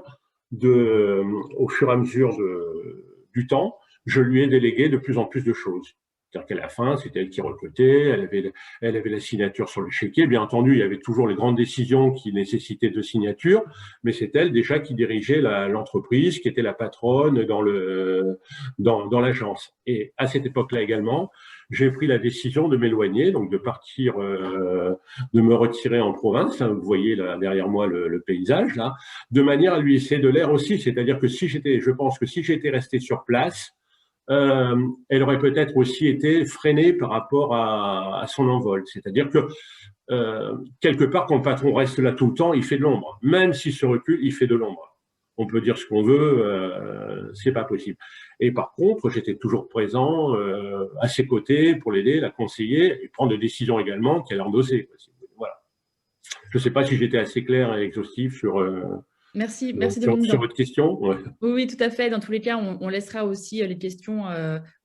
du temps, je lui ai délégué de plus en plus de choses. C'est-à-dire qu'à la fin, c'était elle qui recrutait, elle avait la signature sur le chéquier. Bien entendu, il y avait toujours les grandes décisions qui nécessitaient de signature, mais c'est elle déjà qui dirigeait l'entreprise, qui était la patronne dans l'agence. Et à cette époque-là également, j'ai pris la décision de m'éloigner, donc de partir, de me retirer en province. Vous voyez là, derrière moi le paysage, là, de manière à lui laisser de l'air aussi. C'est-à-dire que je pense que si j'étais resté sur place, elle aurait peut-être aussi été freinée par rapport à son envol. C'est-à-dire que quelque part, quand le patron reste là tout le temps, il fait de l'ombre. Même s'il se recule, il fait de l'ombre. On peut dire ce qu'on veut, c'est pas possible. Et par contre, j'étais toujours présent à ses côtés pour l'aider, la conseiller et prendre des décisions également qu'elle endossait. Voilà. Je ne sais pas si j'étais assez clair et exhaustif sur votre question. Ouais. Oui, tout à fait. Dans tous les cas, on laissera aussi les questions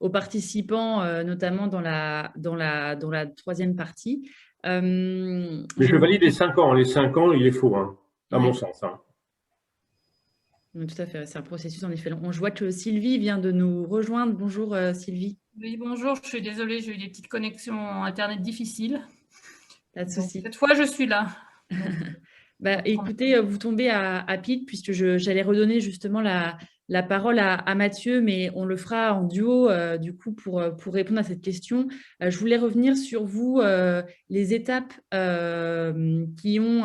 aux participants, notamment dans la troisième partie. Mais je valide les 5 ans. Les 5 ans, il est faux, à mon sens. Tout à fait, c'est un processus en effet long. Je vois que Sylvie vient de nous rejoindre. Bonjour Sylvie. Oui, bonjour, je suis désolée, j'ai eu des petites connexions Internet difficiles. Pas de souci. Cette fois, je suis là. Écoutez, vous tombez à pic puisque j'allais redonner justement la parole à Mathieu, mais on le fera en duo du coup pour répondre à cette question. Je voulais revenir sur vous, les étapes qui ont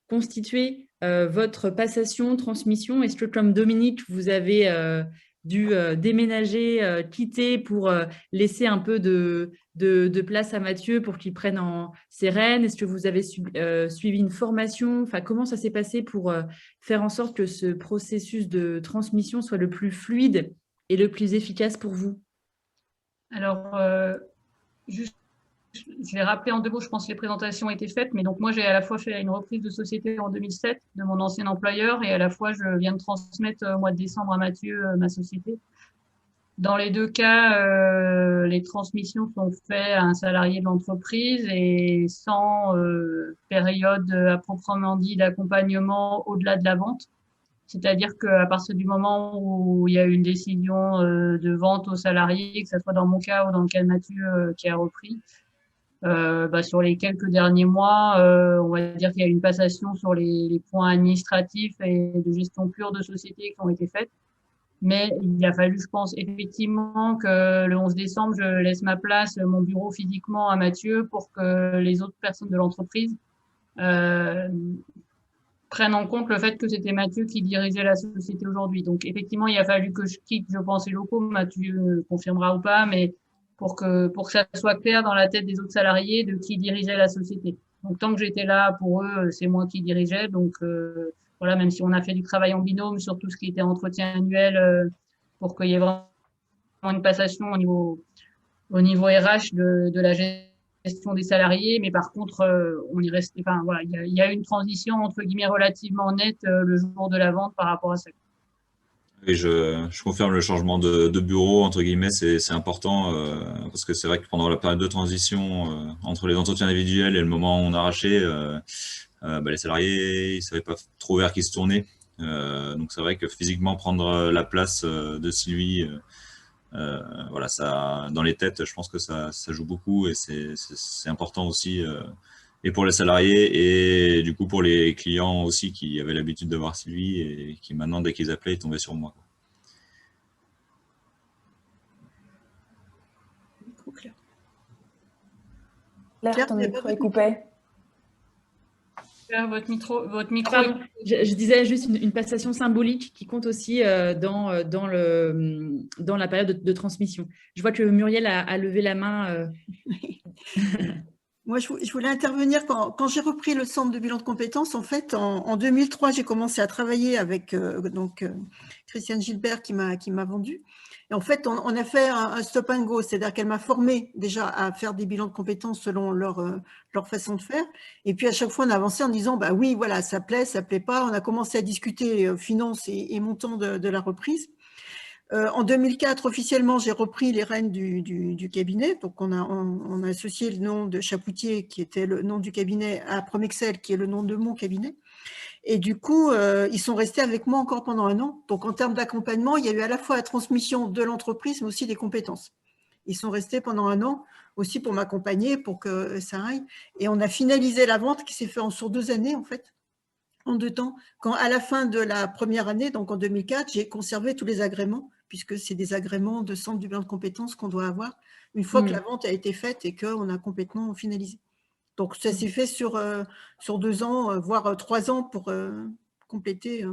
constitué votre passation, transmission. Est-ce que comme Dominique, vous avez dû déménager, quitter pour laisser un peu de place à Mathieu pour qu'il prenne ses rênes? Est-ce que vous avez suivi une formation? Enfin, comment ça s'est passé pour faire en sorte que ce processus de transmission soit le plus fluide et le plus efficace pour vous? Alors, je vais rappeler en 2 mots, je pense que les présentations ont été faites, mais donc moi j'ai à la fois fait une reprise de société en 2007 de mon ancien employeur et à la fois je viens de transmettre au mois de décembre à Mathieu ma société. Dans les 2 cas, les transmissions sont faites à un salarié de l'entreprise et sans période à proprement dit d'accompagnement au-delà de la vente. C'est-à-dire qu'à partir du moment où il y a eu une décision de vente au salarié, que ce soit dans mon cas ou dans le cas de Mathieu qui a repris, sur les quelques derniers mois, on va dire qu'il y a eu une passation sur les points administratifs et de gestion pure de société qui ont été faites. Mais il a fallu, je pense, effectivement que le 11 décembre, je laisse ma place, mon bureau physiquement à Mathieu pour que les autres personnes de l'entreprise euh, prennent en compte le fait que c'était Mathieu qui dirigeait la société aujourd'hui. Donc, effectivement, il a fallu que je quitte, je pense, les locaux. Mathieu confirmera ou pas, mais pour que ça soit clair dans la tête des autres salariés de qui dirigeait la société. Donc, tant que j'étais là, pour eux, c'est moi qui dirigeais. Donc, voilà, même si on a fait du travail en binôme sur tout ce qui était entretien annuel, pour qu'il y ait vraiment une passation au niveau RH de la gestion des salariés, mais par contre, on y reste. Enfin, voilà, il y a eu une transition entre guillemets relativement nette le jour de la vente par rapport à ça. Et je confirme le changement de bureau, entre guillemets, c'est important parce que c'est vrai que pendant la période de transition entre les entretiens individuels et le moment où on arrachait, les salariés ils savaient pas trop vers qui se tourner. Donc c'est vrai que physiquement prendre la place de Sylvie, voilà, ça, dans les têtes, je pense que ça joue beaucoup et c'est important aussi et pour les salariés et du coup pour les clients aussi qui avaient l'habitude de voir Sylvie et qui maintenant dès qu'ils appelaient ils tombaient sur moi. Claire, ton micro est coupé. Votre micro. Pardon, je disais juste une passation symbolique qui compte aussi dans la période de transmission. Je vois que Muriel a levé la main. Moi, je voulais intervenir quand j'ai repris le centre de bilan de compétences. En fait, en 2003, j'ai commencé à travailler avec Christiane Gilbert qui m'a vendu. Et en fait, on a fait un stop and go, c'est-à-dire qu'elle m'a formée déjà à faire des bilans de compétences selon leur façon de faire. Et puis, à chaque fois, on avançait en disant, bah oui, voilà, ça plaît pas. On a commencé à discuter finances et montant de la reprise. En 2004, officiellement, j'ai repris les rênes du cabinet. Donc, on a associé le nom de Chapoutier, qui était le nom du cabinet, à Promexel, qui est le nom de mon cabinet. Et du coup, ils sont restés avec moi encore pendant un an. Donc, en termes d'accompagnement, il y a eu à la fois la transmission de l'entreprise, mais aussi des compétences. Ils sont restés pendant un an aussi pour m'accompagner, pour que ça aille. Et on a finalisé la vente qui s'est faite sur 2 années, en fait, en 2 temps. Quand, à la fin de la première année, donc en 2004, j'ai conservé tous les agréments, puisque c'est des agréments de centre du bilan de compétences qu'on doit avoir une fois que la vente a été faite et qu'on a complètement finalisé. Donc, ça s'est fait sur 2 ans, voire 3 ans pour compléter.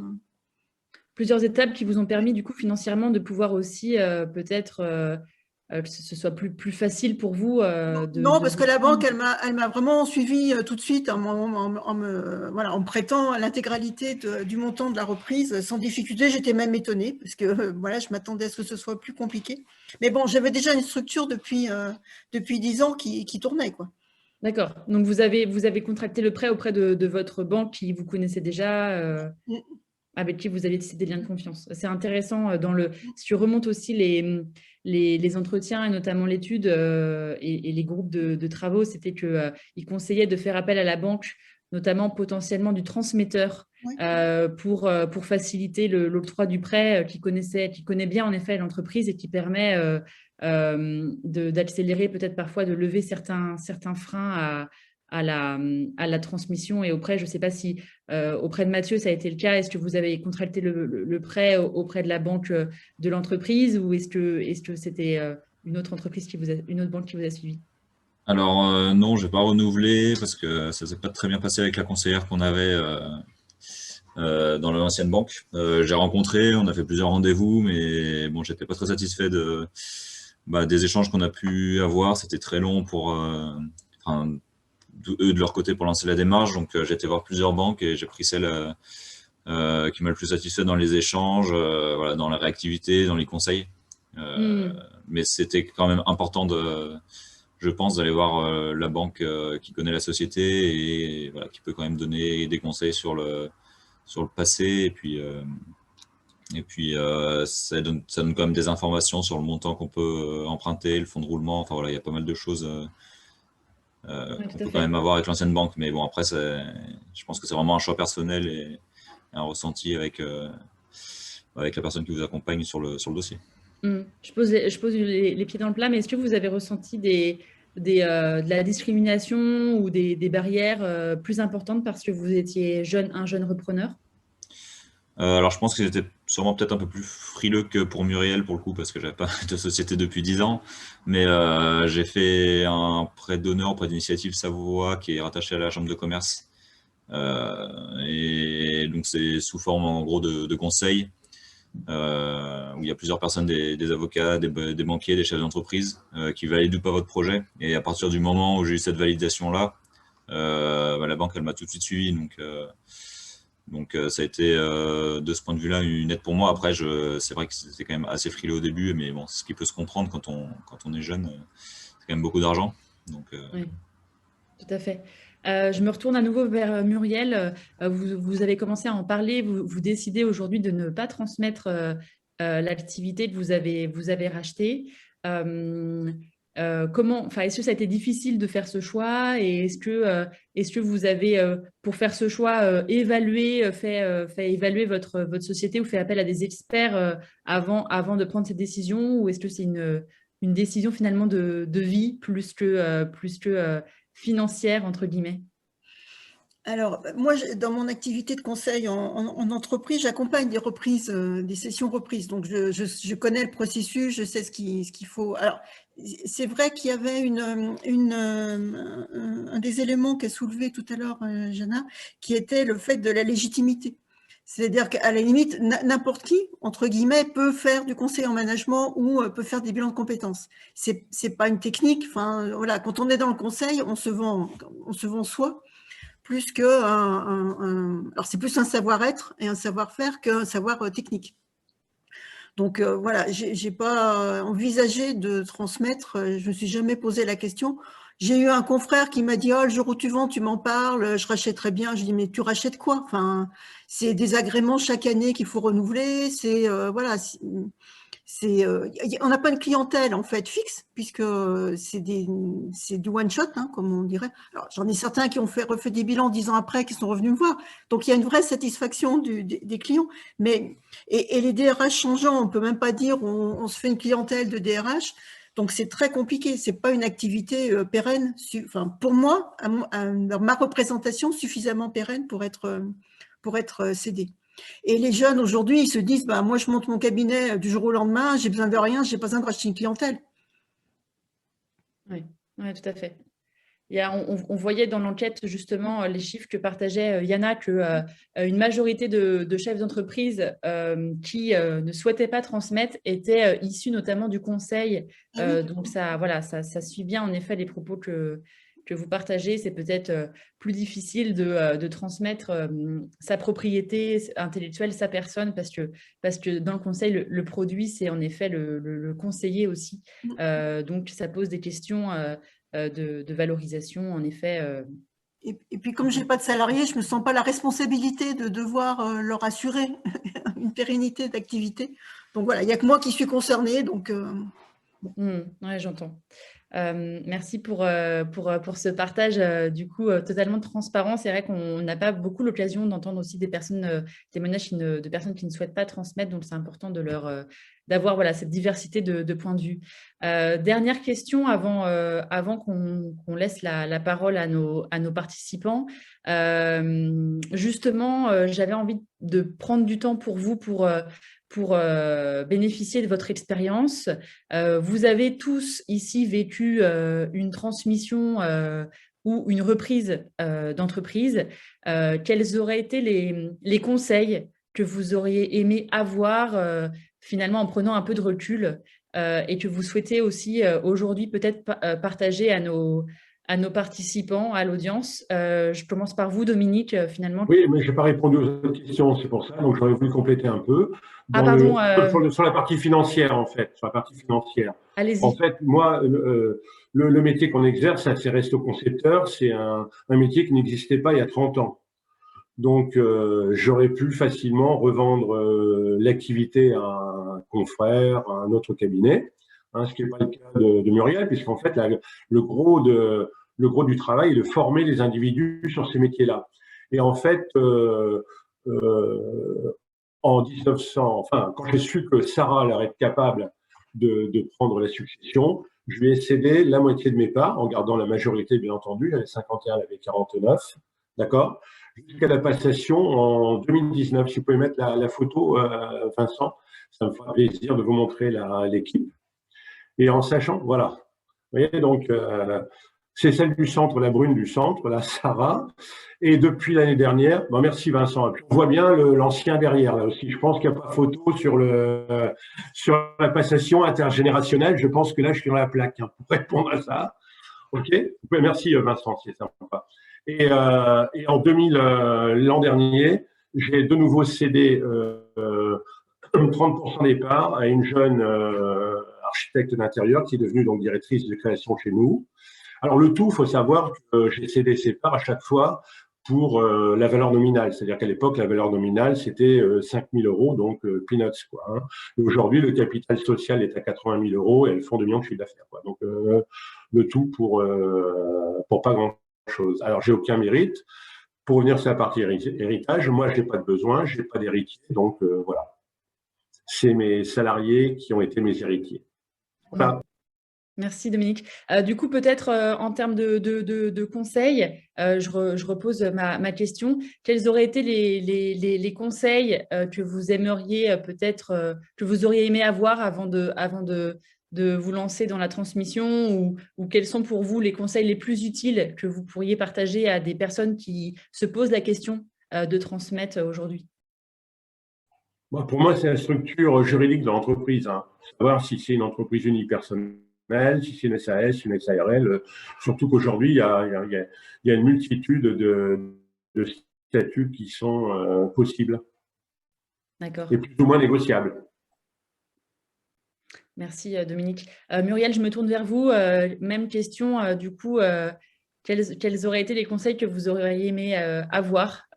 Plusieurs étapes qui vous ont permis, du coup, financièrement, de pouvoir aussi peut-être que ce soit plus facile pour vous. Non, parce que la banque, elle m'a vraiment suivi tout de suite en me prêtant l'intégralité du montant de la reprise sans difficulté. J'étais même étonnée parce que voilà, je m'attendais à ce que ce soit plus compliqué. Mais bon, j'avais déjà une structure depuis 10 ans qui tournait, quoi. D'accord. Donc, vous avez contracté le prêt auprès de votre banque qui vous connaissait déjà, avec qui vous aviez tissé des liens de confiance. C'est intéressant. Si tu remontes aussi les entretiens et notamment l'étude et les groupes de travaux, c'était qu'ils conseillaient de faire appel à la banque, notamment potentiellement du transmetteur, pour faciliter l'octroi du prêt qui connaît bien en effet l'entreprise et qui permet d'accélérer, peut-être parfois de lever certains freins à la transmission et auprès, je ne sais pas si auprès de Mathieu ça a été le cas. Est-ce que vous avez contracté le prêt auprès de la banque de l'entreprise ou est-ce que c'était une autre banque qui vous a suivi? Alors non, je n'ai pas renouvelé parce que ça ne s'est pas très bien passé avec la conseillère qu'on avait dans l'ancienne banque. J'ai rencontré, on a fait plusieurs rendez-vous, mais bon, j'étais pas très satisfait des échanges qu'on a pu avoir. C'était très long pour eux de leur côté pour lancer la démarche. Donc j'ai été voir plusieurs banques et j'ai pris celle qui m'a le plus satisfait dans les échanges, voilà, dans la réactivité, dans les conseils. Mais c'était quand même important je pense, d'aller voir la banque qui connaît la société et voilà, qui peut quand même donner des conseils sur le passé. Et puis ça donne quand même des informations sur le montant qu'on peut emprunter, le fonds de roulement. Enfin voilà, il y a pas mal de choses qu'on peut quand même avoir avec l'ancienne banque. Mais bon, après, je pense que c'est vraiment un choix personnel et un ressenti avec la personne qui vous accompagne sur le dossier. Je pose les pieds dans le plat, mais est-ce que vous avez ressenti de la discrimination ou des barrières plus importantes parce que vous étiez un jeune repreneur? Alors, je pense qu'ils étaient sûrement peut-être un peu plus frileux que pour Muriel, pour le coup, parce que j'avais pas de société depuis 10 ans. Mais j'ai fait un prêt d'honneur, prêt d'initiative Savoie, qui est rattaché à la Chambre de commerce. Et donc, c'est sous forme, en gros, de conseils, où il y a plusieurs personnes, des avocats, des banquiers, des chefs d'entreprise, qui valident ou pas votre projet. Et à partir du moment où j'ai eu cette validation-là, la banque, elle m'a tout de suite suivi. Donc ça a été, de ce point de vue-là, une aide pour moi. Après, c'est vrai que c'était quand même assez frileux au début, mais bon, c'est ce qui peut se comprendre quand on est jeune. C'est quand même beaucoup d'argent. Oui, tout à fait. Je me retourne à nouveau vers Muriel. Vous avez commencé à en parler. Vous décidez aujourd'hui de ne pas transmettre l'activité que vous avez rachetée. Est-ce que ça a été difficile de faire ce choix et est-ce que vous avez, pour faire ce choix, fait évaluer votre société ou fait appel à des experts avant de prendre cette décision, ou est-ce que c'est une décision finalement de vie plus que financière, entre guillemets? Alors, moi, dans mon activité de conseil en entreprise, j'accompagne des reprises, des sessions reprises. Donc, je connais le processus, je sais ce qu'il faut. Alors, c'est vrai qu'il y avait un des éléments qu'a soulevé tout à l'heure Jana, qui était le fait de la légitimité. C'est-à-dire qu'à la limite, n'importe qui, entre guillemets, peut faire du conseil en management ou peut faire des bilans de compétences. C'est pas une technique. Enfin, voilà, quand on est dans le conseil, on se vend soi. Plus que alors c'est plus un savoir-être et un savoir-faire qu'un savoir technique. Donc voilà, j'ai pas envisagé de transmettre, je me suis jamais posé la question. J'ai eu un confrère qui m'a dit « Oh, le jour où tu vends, tu m'en parles, je rachèterai bien. » Je dis « Mais tu rachètes quoi? Enfin, c'est des agréments chaque année qu'il faut renouveler. C'est voilà, on n'a pas une clientèle en fait fixe, puisque c'est du one shot, hein, comme on dirait. Alors j'en ai certains qui ont refait des bilans 10 ans après, qui sont revenus me voir. Donc il y a une vraie satisfaction des clients. Mais et les DRH changeants, on peut même pas dire on se fait une clientèle de DRH. Donc c'est très compliqué. C'est pas une activité pérenne. Enfin pour moi, ma représentation suffisamment pérenne pour être cédée. Et les jeunes aujourd'hui, ils se disent bah, moi je monte mon cabinet du jour au lendemain, j'ai besoin de rien, j'ai pas besoin de racheter une clientèle. Oui, tout à fait. On voyait dans l'enquête justement les chiffres que partageait Yana, qu'une majorité de chefs d'entreprise qui ne souhaitaient pas transmettre étaient issus notamment du conseil. Donc ça suit bien en effet les propos que vous partagez. C'est peut-être plus difficile de transmettre sa propriété intellectuelle, sa personne, parce que dans le conseil, le produit, c'est en effet le conseiller aussi. Donc ça pose des questions de valorisation, en effet. Et puis, comme je n'ai pas de salariés, je ne me sens pas la responsabilité de devoir leur assurer une pérennité d'activité. Donc voilà, il n'y a que moi qui suis concernée. Donc, ouais, j'entends. Merci pour ce partage du coup totalement transparent. C'est vrai qu'on n'a pas beaucoup l'occasion d'entendre aussi des témoignages de personnes qui ne souhaitent pas transmettre, donc c'est important d'avoir voilà, cette diversité de points de vue. Dernière question avant qu'on laisse la parole à nos participants. Justement, j'avais envie de prendre du temps pour vous pour bénéficier de votre expérience. Vous avez tous ici vécu une transmission ou une reprise d'entreprise. Quels auraient été les conseils que vous auriez aimé avoir finalement en prenant un peu de recul et que vous souhaitez aussi aujourd'hui peut-être partager à nos participants, à l'audience? Je commence par vous, Dominique, finalement. Oui, mais je n'ai pas répondu aux autres questions, c'est pour ça, donc j'aurais voulu compléter un peu. Sur la partie financière, en fait, sur la partie financière. Allez-y. En fait, moi, le métier qu'on exerce, c'est resto-concepteur, c'est un métier qui n'existait pas il y a 30 ans. Donc, j'aurais pu facilement revendre l'activité à un confrère, à un autre cabinet, hein, ce qui n'est pas le cas de Muriel, puisqu'en fait, le gros du travail est de former les individus sur ces métiers-là. Et en fait, en 1900, enfin, quand j'ai su que Sarah allait être capable de prendre la succession, je lui ai cédé la moitié de mes parts, en gardant la majorité, bien entendu. J'avais 51, elle avait 49, d'accord. jusqu'à la passation en 2019. Si vous pouvez mettre la photo, Vincent, ça me fera plaisir de vous montrer l'équipe. Et en sachant, voilà, vous voyez, donc c'est celle du centre, la brune du centre, la Sarah. Et depuis l'année dernière, bon, merci Vincent. On voit bien l'ancien derrière là aussi. Je pense qu'il n'y a pas photo sur la passation intergénérationnelle. Je pense que là, je suis dans la plaque hein, pour répondre à ça. Ok. Merci Vincent, c'est sympa. Et en 2000, l'an dernier, j'ai de nouveau cédé 30% des parts à une jeune architecte d'intérieur qui est devenue donc directrice de création chez nous. Alors le tout, il faut savoir que j'ai cédé ces parts à chaque fois pour la valeur nominale. C'est-à-dire qu'à l'époque, la valeur nominale, c'était 5 000 €, donc peanuts, quoi. Hein. Et aujourd'hui, le capital social est à 80 000 € et elles font 2 millions de chiffre d'affaires, quoi. Donc le tout pour pas grand-chose. Alors, j'ai aucun mérite. Pour revenir sur la partie héritage, moi, je n'ai pas de besoin, je n'ai pas d'héritier, donc voilà. C'est mes salariés qui ont été mes héritiers. Voilà. Merci Dominique. Du coup, peut-être en termes de conseils, je repose ma question. Quels auraient été les conseils que vous aimeriez peut-être, que vous auriez aimé avoir avant de vous lancer dans la transmission ou quels sont pour vous les conseils les plus utiles que vous pourriez partager à des personnes qui se posent la question de transmettre aujourd'hui? Pour moi, c'est la structure juridique de l'entreprise. Hein. Savoir si c'est une entreprise unipersonnelle, si c'est une SAS, une SARL, surtout qu'aujourd'hui, il y a une multitude de statuts qui sont possibles. D'accord. Et plus ou moins négociables. Merci Dominique. Muriel, je me tourne vers vous. Même question, du coup, quels auraient été les conseils que vous auriez aimé avoir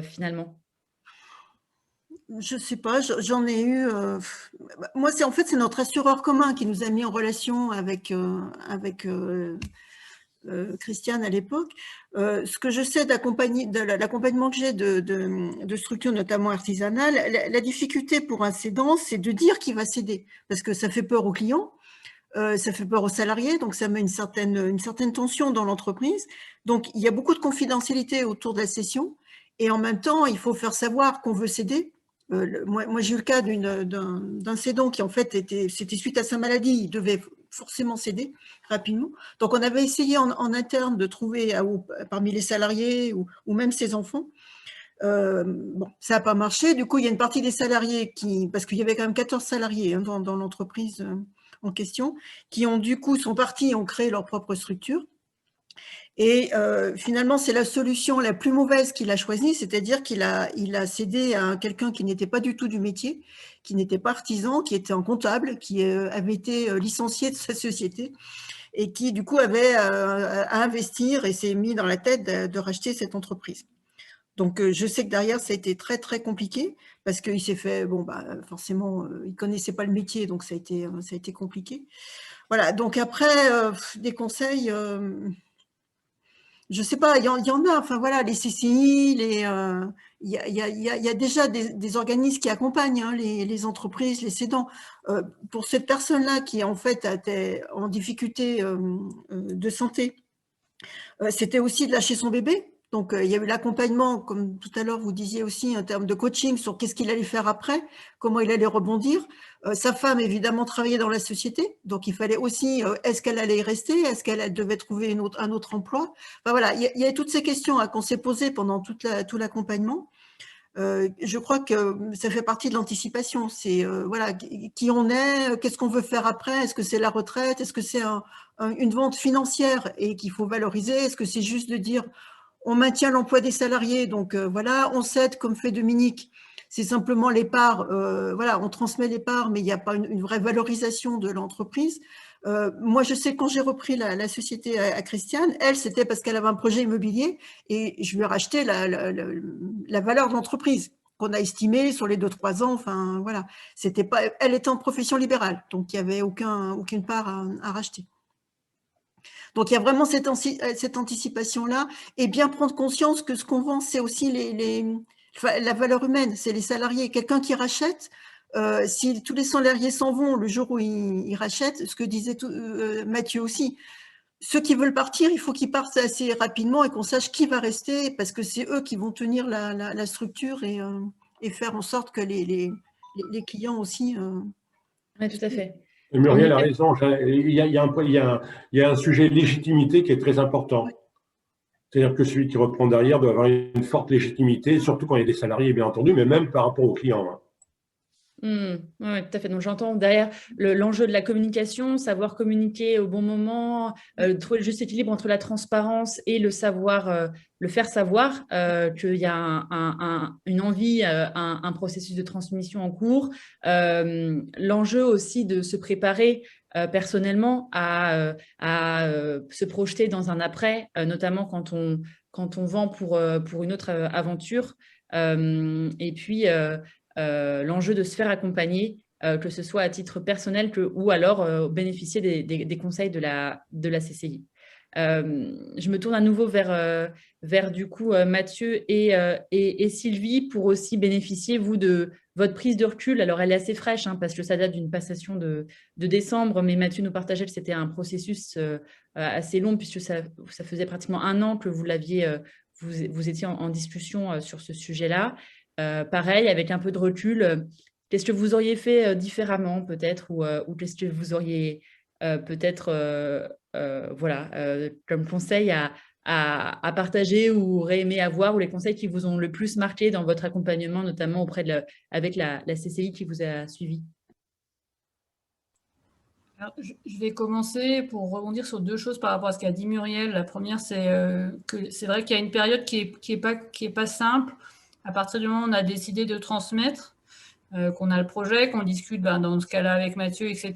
finalement? Je ne sais pas, j'en ai eu. Moi, en fait, c'est notre assureur commun qui nous a mis en relation avec Christiane à l'époque. Ce que je sais de l'accompagnement que j'ai de structures notamment artisanales, la difficulté pour un cédant, c'est de dire qu'il va céder, parce que ça fait peur aux clients, ça fait peur aux salariés, donc ça met une certaine tension dans l'entreprise. Donc, il y a beaucoup de confidentialité autour de la cession, et en même temps, il faut faire savoir qu'on veut céder. Moi j'ai eu le cas d'un cédant qui en fait c'était suite à sa maladie, il devait forcément céder rapidement. Donc on avait essayé en interne de trouver parmi les salariés ou même ses enfants. Bon, ça n'a pas marché. Du coup, il y a une partie des salariés parce qu'il y avait quand même 14 salariés hein, dans l'entreprise en question, qui ont du coup sont partis et ont créé leur propre structure. Et finalement, c'est la solution la plus mauvaise qu'il a choisie, c'est-à-dire qu'il a cédé à quelqu'un qui n'était pas du tout du métier, qui n'était pas artisan, qui était un comptable, qui avait été licencié de sa société et qui, du coup, avait à investir et s'est mis dans la tête de racheter cette entreprise. Donc, je sais que derrière, ça a été très, très compliqué parce qu'il s'est fait, bon, bah, forcément, il ne connaissait pas le métier, donc ça a été compliqué. Voilà, donc après, des conseils... je ne sais pas, il y en a, enfin voilà, les CCI, il y a déjà des organismes qui accompagnent hein, les entreprises, les cédants. Pour cette personne-là qui en fait était en difficulté de santé, c'était aussi de lâcher son bébé. Donc, il y a eu l'accompagnement, comme tout à l'heure vous disiez aussi, en termes de coaching sur qu'est-ce qu'il allait faire après, comment il allait rebondir. Sa femme, évidemment, travaillait dans la société, donc il fallait aussi, est-ce qu'elle allait y rester, est-ce qu'elle devait trouver un autre emploi. Enfin, voilà, il y a toutes ces questions hein, qu'on s'est posées pendant tout l'accompagnement. Je crois que ça fait partie de l'anticipation. C'est voilà, qui on est, qu'est-ce qu'on veut faire après, est-ce que c'est la retraite, est-ce que c'est une vente financière et qu'il faut valoriser, est-ce que c'est juste de dire on maintient l'emploi des salariés, donc voilà, on cède comme fait Dominique, c'est simplement les parts, voilà, on transmet les parts, mais il n'y a pas une vraie valorisation de l'entreprise. Moi, je sais quand j'ai repris la société à Christiane, elle, c'était parce qu'elle avait un projet immobilier et je lui ai racheté la valeur de l'entreprise qu'on a estimée sur les 2-3 ans. Enfin, voilà, c'était pas, elle était en profession libérale, donc il n'y avait aucune part à racheter. Donc, il y a vraiment cette anticipation-là et bien prendre conscience que ce qu'on vend, c'est aussi la valeur humaine, c'est les salariés. Quelqu'un qui rachète, si tous les salariés s'en vont le jour où ils rachètent, ce que disait Mathieu aussi, ceux qui veulent partir, il faut qu'ils partent assez rapidement et qu'on sache qui va rester, parce que c'est eux qui vont tenir la structure et faire en sorte que les clients aussi… Oui, tout à fait. Et Muriel a raison, il y a un sujet de légitimité qui est très important. C'est-à-dire que celui qui reprend derrière doit avoir une forte légitimité, surtout quand il y a des salariés, bien entendu, mais même par rapport aux clients. Oui, tout à fait. Donc, j'entends derrière l'enjeu de la communication, savoir communiquer au bon moment, trouver le juste équilibre entre la transparence et le savoir, le faire savoir qu'il y a une envie, un processus de transmission en cours. L'enjeu aussi de se préparer personnellement à se projeter dans un après, notamment quand on vend pour une autre aventure. Et puis, l'enjeu de se faire accompagner, que ce soit à titre personnel ou alors bénéficier des conseils de la CCI. Je me tourne à nouveau vers du coup Mathieu et Sylvie pour aussi bénéficier, vous, de votre prise de recul. Alors, elle est assez fraîche parce que ça date d'une passation de décembre, mais Mathieu nous partageait que c'était un processus assez long puisque ça faisait pratiquement 1 an que vous étiez en discussion sur ce sujet-là. Pareil, avec un peu de recul, qu'est-ce que vous auriez fait différemment peut-être ou qu'est-ce que vous auriez peut-être comme conseil à partager ou auraient aimé avoir, ou les conseils qui vous ont le plus marqué dans votre accompagnement, notamment avec la CCI qui vous a suivi? Alors, je vais commencer pour rebondir sur 2 choses par rapport à ce qu'a dit Muriel. La première, c'est que c'est vrai qu'il y a une période qui est pas simple. À partir du moment où on a décidé de transmettre, qu'on a le projet, qu'on discute dans ce cas-là avec Mathieu, etc.,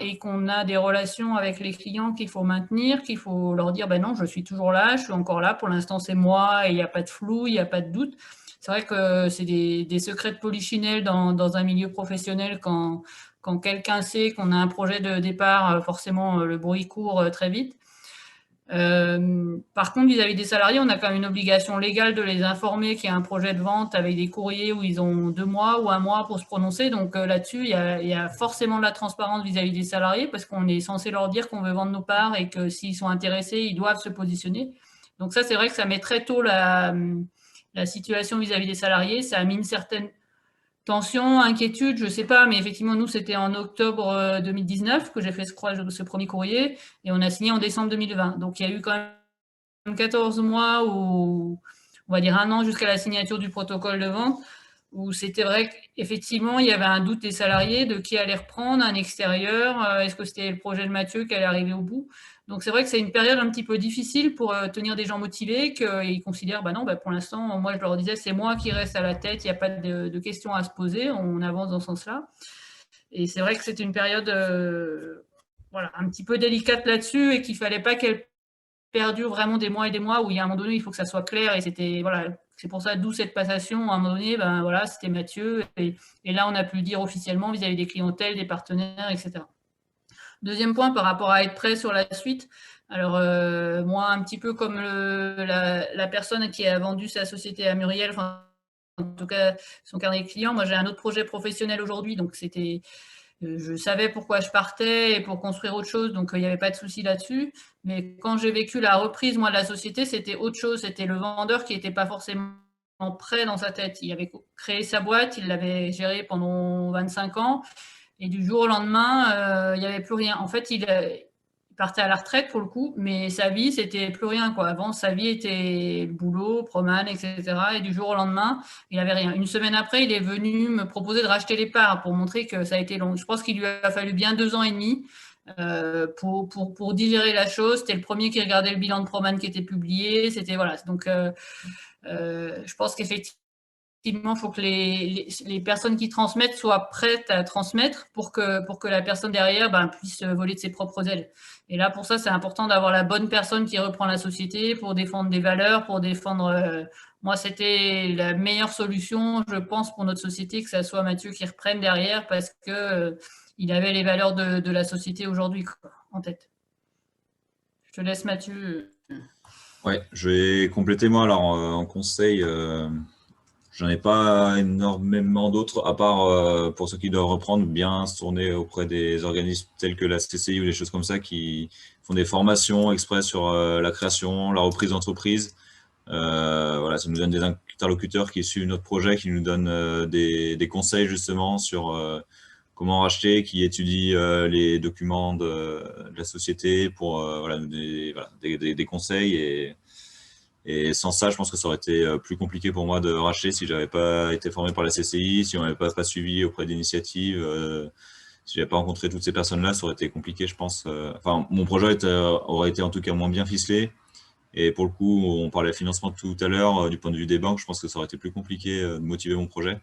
et qu'on a des relations avec les clients qu'il faut maintenir, qu'il faut leur dire non, je suis toujours là, je suis encore là, pour l'instant c'est moi, et il n'y a pas de flou, il n'y a pas de doute. C'est vrai que c'est des secrets de polichinelle dans un milieu professionnel quand quelqu'un sait qu'on a un projet de départ, forcément le bruit court très vite. Par contre, vis-à-vis des salariés, on a quand même une obligation légale de les informer qu'il y a un projet de vente avec des courriers où ils ont 2 mois ou 1 mois pour se prononcer. Donc là-dessus, il y a forcément de la transparence vis-à-vis des salariés parce qu'on est censé leur dire qu'on veut vendre nos parts et que s'ils sont intéressés, ils doivent se positionner. Donc ça, c'est vrai que ça met très tôt la situation vis-à-vis des salariés. Ça a mis une certaine tension, inquiétude, je ne sais pas, mais effectivement, nous, c'était en octobre 2019 que j'ai fait ce premier courrier et on a signé en décembre 2020. Donc, il y a eu quand même 14 mois ou on va dire 1 an jusqu'à la signature du protocole de vente où c'était vrai qu'effectivement, il y avait un doute des salariés de qui allait reprendre, un extérieur, est-ce que c'était le projet de Mathieu qui allait arriver au bout. Donc, c'est vrai que c'est une période un petit peu difficile pour tenir des gens motivés, qu'ils considèrent, non, pour l'instant, moi, je leur disais, c'est moi qui reste à la tête, il n'y a pas de questions à se poser, on avance dans ce sens-là. Et c'est vrai que c'était une période un petit peu délicate là-dessus et qu'il ne fallait pas qu'elle perdure vraiment des mois et des mois où il y a un moment donné, il faut que ça soit clair et c'était, c'est pour ça, d'où cette passation. À un moment donné, c'était Mathieu et là, on a pu le dire officiellement vis-à-vis des clientèles, des partenaires, etc. Deuxième point, par rapport à être prêt sur la suite. Alors, moi, un petit peu comme la personne qui a vendu sa société à Muriel, en tout cas, son carnet client, moi, j'ai un autre projet professionnel aujourd'hui, donc je savais pourquoi je partais et pour construire autre chose, donc il n'y avait pas de souci là-dessus. Mais quand j'ai vécu la reprise, moi, de la société, c'était autre chose. C'était le vendeur qui n'était pas forcément prêt dans sa tête. Il avait créé sa boîte, il l'avait gérée pendant 25 ans. Et du jour au lendemain, il n'y avait plus rien. En fait, il partait à la retraite pour le coup, mais sa vie, c'était plus rien, quoi. Avant, sa vie était le boulot, promène, etc. Et du jour au lendemain, il n'avait rien. Une semaine après, il est venu me proposer de racheter les parts pour montrer que ça a été long. Je pense qu'il lui a fallu bien 2 ans et demi pour digérer la chose. C'était le premier qui regardait le bilan de Proman qui était publié. C'était Donc, je pense qu'effectivement, il faut que les personnes qui transmettent soient prêtes à transmettre pour que la personne derrière puisse voler de ses propres ailes. Et là, pour ça, c'est important d'avoir la bonne personne qui reprend la société pour défendre des valeurs, pour défendre… moi, c'était la meilleure solution, je pense, pour notre société, que ça soit Mathieu qui reprenne derrière parce qu'il avait les valeurs de la société aujourd'hui en tête. Je te laisse, Mathieu. Ouais, je vais compléter moi alors en conseil. J'en ai pas énormément d'autres, à part pour ceux qui doivent reprendre, bien se tourner auprès des organismes tels que la CCI ou des choses comme ça qui font des formations exprès sur la création, la reprise d'entreprise. Voilà, ça nous donne des interlocuteurs qui suivent notre projet, qui nous donnent des conseils justement sur comment racheter, qui étudient les documents de la société pour voilà, des conseils. Et sans ça, je pense que ça aurait été plus compliqué pour moi de racheter si j'avais pas été formé par la CCI, si on n'avait pas suivi auprès d'initiatives, si j'avais pas rencontré toutes ces personnes-là, ça aurait été compliqué, je pense. Enfin, mon projet aurait été en tout cas moins bien ficelé. Et pour le coup, on parlait financement tout à l'heure, du point de vue des banques, je pense que ça aurait été plus compliqué de motiver mon projet.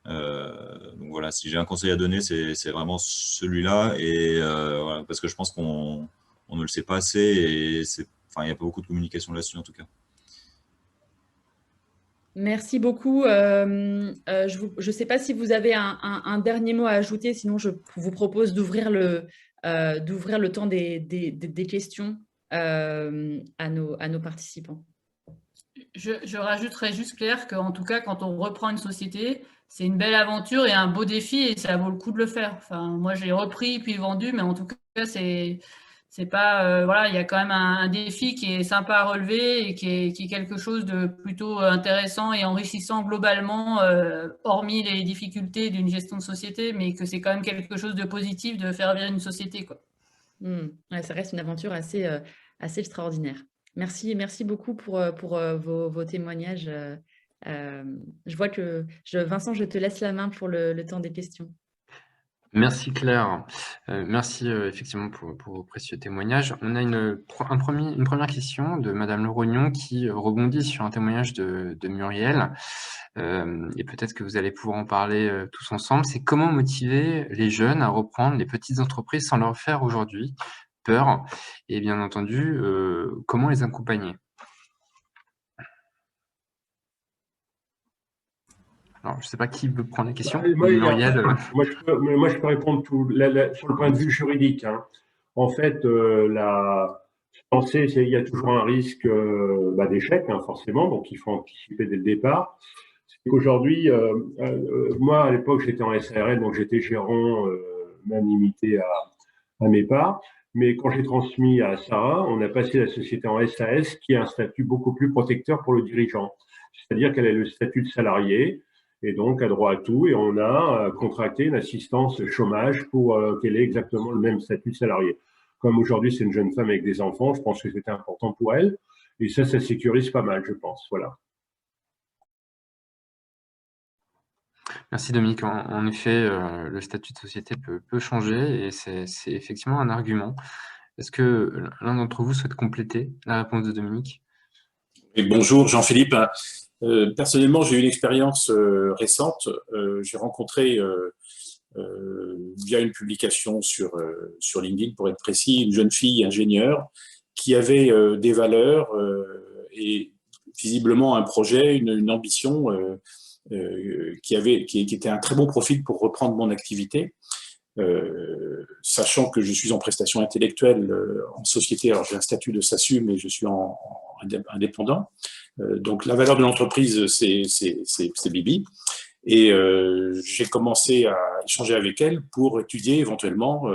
Donc voilà, si j'ai un conseil à donner, c'est vraiment celui-là. Et voilà, parce que je pense qu'on ne le sait pas assez et il n'y a pas beaucoup de communication là-dessus en tout cas. Merci beaucoup. Je ne sais pas si vous avez un dernier mot à ajouter, sinon je vous propose d'ouvrir le temps des questions à nos participants. Je rajouterais juste, Claire, qu'en tout cas, quand on reprend une société, c'est une belle aventure et un beau défi et ça vaut le coup de le faire. Enfin, moi, j'ai repris puis vendu, mais en tout cas, c'est pas voilà, il y a quand même un défi qui est sympa à relever et qui est quelque chose de plutôt intéressant et enrichissant globalement, hormis les difficultés d'une gestion de société, mais que c'est quand même quelque chose de positif de faire vivre une société, quoi. Ouais, ça reste une aventure assez extraordinaire. Merci beaucoup pour vos témoignages. Je vois que Vincent, je te laisse la main pour le temps des questions. Merci Claire. Merci effectivement pour vos précieux témoignages. On a une première question de Madame Lerognon qui rebondit sur un témoignage de Muriel. Et peut-être que vous allez pouvoir en parler tous ensemble. C'est comment motiver les jeunes à reprendre les petites entreprises sans leur faire aujourd'hui peur et bien entendu, comment les accompagner? Alors, je ne sais pas qui veut prendre la question. Muriel. Moi, je peux répondre sur le point de vue juridique. Hein. En fait, il y a toujours un risque d'échec, hein, forcément, donc il faut anticiper dès le départ. C'est qu'aujourd'hui, moi, à l'époque, j'étais en SARL, donc j'étais gérant, même limité à mes parts. Mais quand j'ai transmis à Sarah, on a passé la société en SAS, qui a un statut beaucoup plus protecteur pour le dirigeant. C'est-à-dire qu'elle a le statut de salarié, et donc a droit à tout, et on a contracté une assistance chômage pour qu'elle ait exactement le même statut de salarié. Comme aujourd'hui, c'est une jeune femme avec des enfants, je pense que c'était important pour elle, et ça sécurise pas mal, je pense. Voilà. Merci Dominique. En effet, le statut de société peut changer et c'est effectivement un argument. Est-ce que l'un d'entre vous souhaite compléter la réponse de Dominique? Et bonjour Jean-Philippe. Personnellement, j'ai eu une expérience récente. J'ai rencontré, via une publication sur LinkedIn, pour être précis, une jeune fille ingénieure qui avait des valeurs et visiblement un projet, une ambition qui était un très bon profil pour reprendre mon activité. Sachant que je suis en prestation intellectuelle en société, alors j'ai un statut de SASU, mais je suis indépendant. Donc la valeur de l'entreprise, c'est Bibi. Et j'ai commencé à échanger avec elle pour étudier éventuellement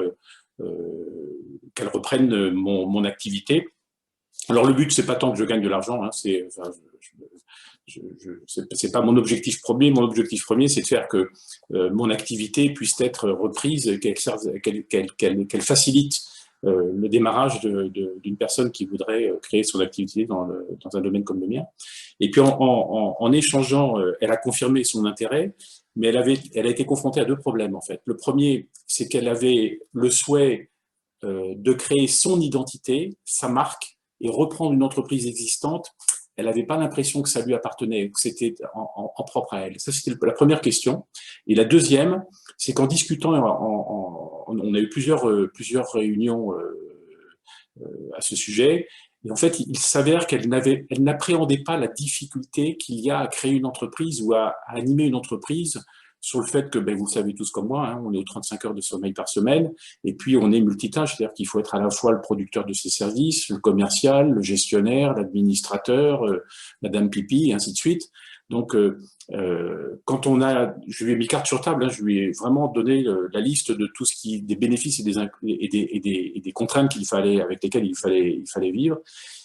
qu'elle reprenne mon activité. Alors le but, c'est pas tant que je gagne de l'argent, hein, c'est pas mon objectif premier. Mon objectif premier, c'est de faire que mon activité puisse être reprise, qu'elle facilite le démarrage d'une personne qui voudrait créer son activité dans un domaine comme le mien. Et puis en échangeant, elle a confirmé son intérêt, mais elle a été confrontée à deux problèmes en fait. Le premier, c'est qu'elle avait le souhait de créer son identité, sa marque, et reprendre une entreprise existante. Elle n'avait pas l'impression que ça lui appartenait, que c'était en propre à elle. Ça, c'était la première question. Et la deuxième, c'est qu'en discutant, on a eu plusieurs réunions à ce sujet, et en fait, il s'avère qu'elle n'appréhendait pas la difficulté qu'il y a à créer une entreprise ou à animer une entreprise, sur le fait que, vous le savez tous comme moi, hein, on est aux 35 heures de sommeil par semaine, et puis on est multitâche, c'est-à-dire qu'il faut être à la fois le producteur de ses services, le commercial, le gestionnaire, l'administrateur, Madame Pipi, et ainsi de suite. Donc, je lui ai mis carte sur table, hein, je lui ai vraiment donné la liste de tout ce des bénéfices et des contraintes avec lesquelles il fallait vivre.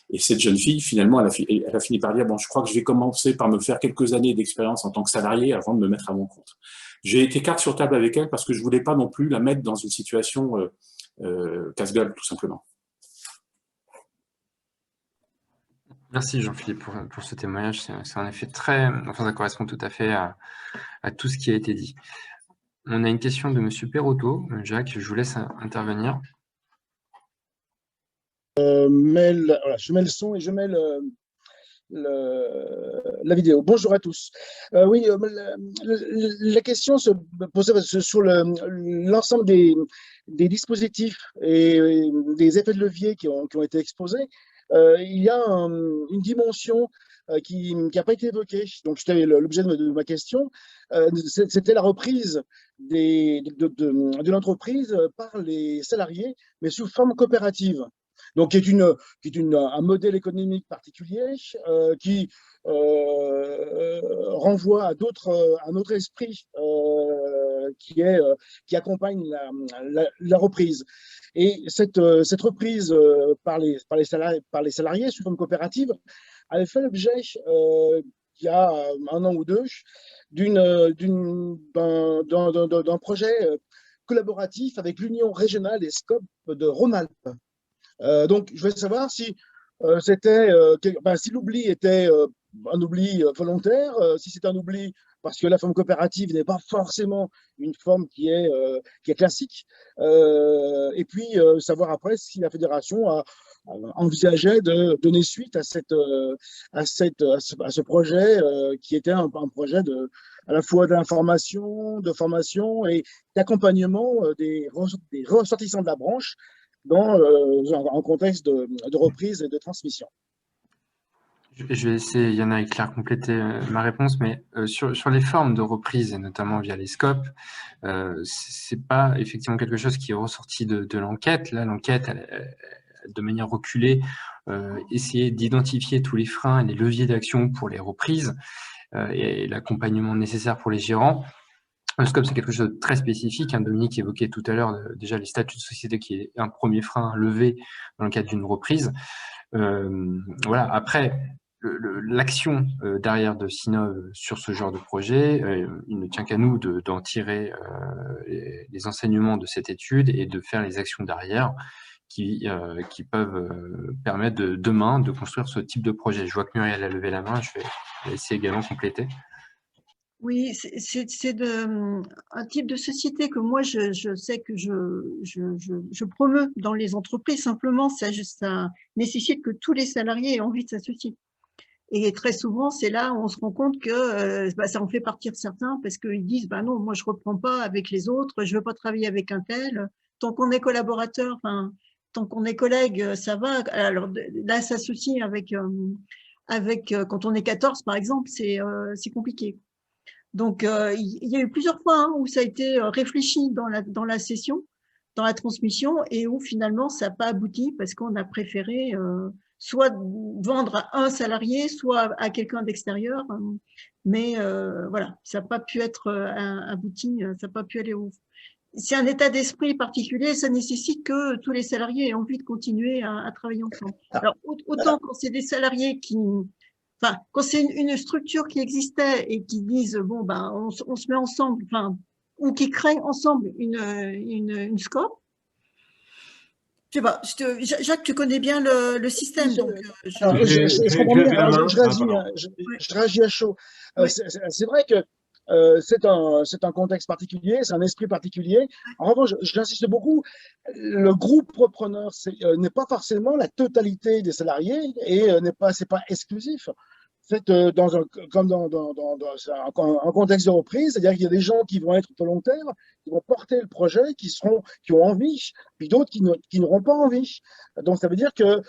Et cette jeune fille, finalement, elle a fini par dire, bon, je crois que je vais commencer par me faire quelques années d'expérience en tant que salarié avant de me mettre à mon compte. J'ai été carte sur table avec elle parce que je voulais pas non plus la mettre dans une situation casse-gueule, tout simplement. Merci Jean-Philippe pour ce témoignage. C'est en effet ça correspond tout à fait à tout ce qui a été dit. On a une question de Monsieur Perotto. Jacques, je vous laisse intervenir. Je mets le son et je mets la vidéo. Bonjour à tous. Oui, la question se posait sur l'ensemble des dispositifs et des effets de levier qui ont été exposés. Il y a une dimension qui n'a pas été évoquée. Donc, c'était l'objet de ma question. C'était la reprise de l'entreprise par les salariés, mais sous forme coopérative. Donc, qui est un modèle économique particulier qui renvoie à un autre esprit qui accompagne la reprise. Et cette reprise par les salariés sous forme coopérative avait fait l'objet, il y a 1 an ou 2, d'un projet collaboratif avec l'Union régionale des SCOP de Rhône-Alpes. Donc, je voulais savoir si si l'oubli était un oubli volontaire, si c'est un oubli parce que la forme coopérative n'est pas forcément une forme qui est classique, et puis savoir après si la fédération envisageait de donner suite à ce projet qui était un projet à la fois d'information, de formation et d'accompagnement des ressortissants de la branche en contexte de reprise et de transmission. Je vais laisser Yana et Claire compléter ma réponse, mais sur les formes de reprise, et notamment via les scopes, c'est pas effectivement quelque chose qui est ressorti de l'enquête. Là, l'enquête, de manière reculée, essayer d'identifier tous les freins et les leviers d'action pour les reprises et l'accompagnement nécessaire pour les gérants. Le scope, c'est quelque chose de très spécifique. Dominique évoquait tout à l'heure déjà les statuts de société qui est un premier frein levé dans le cadre d'une reprise. Voilà. Après, l'action derrière de Sinov sur ce genre de projet, il ne tient qu'à nous d'en tirer les enseignements de cette étude et de faire les actions derrière qui peuvent permettre demain de construire ce type de projet. Je vois que Muriel a levé la main, je vais essayer également de compléter. Oui, c'est un type de société que moi, je sais que je promeus dans les entreprises. Simplement, ça nécessite que tous les salariés aient envie de s'associer. Et très souvent, c'est là où on se rend compte que ça en fait partir certains parce qu'ils disent non, moi je reprends pas avec les autres, je veux pas travailler avec un tel. Tant qu'on est collaborateur, tant qu'on est collègue, ça va. Alors là, s'associer avec quand on est 14 par exemple, c'est compliqué. Donc il y a eu plusieurs fois où ça a été réfléchi dans la session, dans la transmission, et où finalement ça n'a pas abouti parce qu'on a préféré soit vendre à un salarié, soit à quelqu'un d'extérieur. Mais voilà, ça n'a pas pu être abouti, ça n'a pas pu aller au... C'est un état d'esprit particulier, ça nécessite que tous les salariés aient envie de continuer à travailler ensemble. Alors, autant quand c'est des salariés qui... Enfin, quand c'est une structure qui existait et qui disent, bon, on se met ensemble, ou qui créent ensemble une scope. Je sais pas, Jacques, tu connais bien le système. Donc, je réagis à chaud. Oui. C'est vrai que c'est un contexte particulier, c'est un esprit particulier. En revanche, j'insiste beaucoup, le groupe repreneur n'est pas forcément la totalité des salariés et c'est pas exclusif. En fait, comme dans un contexte de reprise, c'est-à-dire qu'il y a des gens qui vont être volontaires, qui vont porter le projet, qui ont envie, puis d'autres qui n'auront pas envie. Donc, ça veut dire que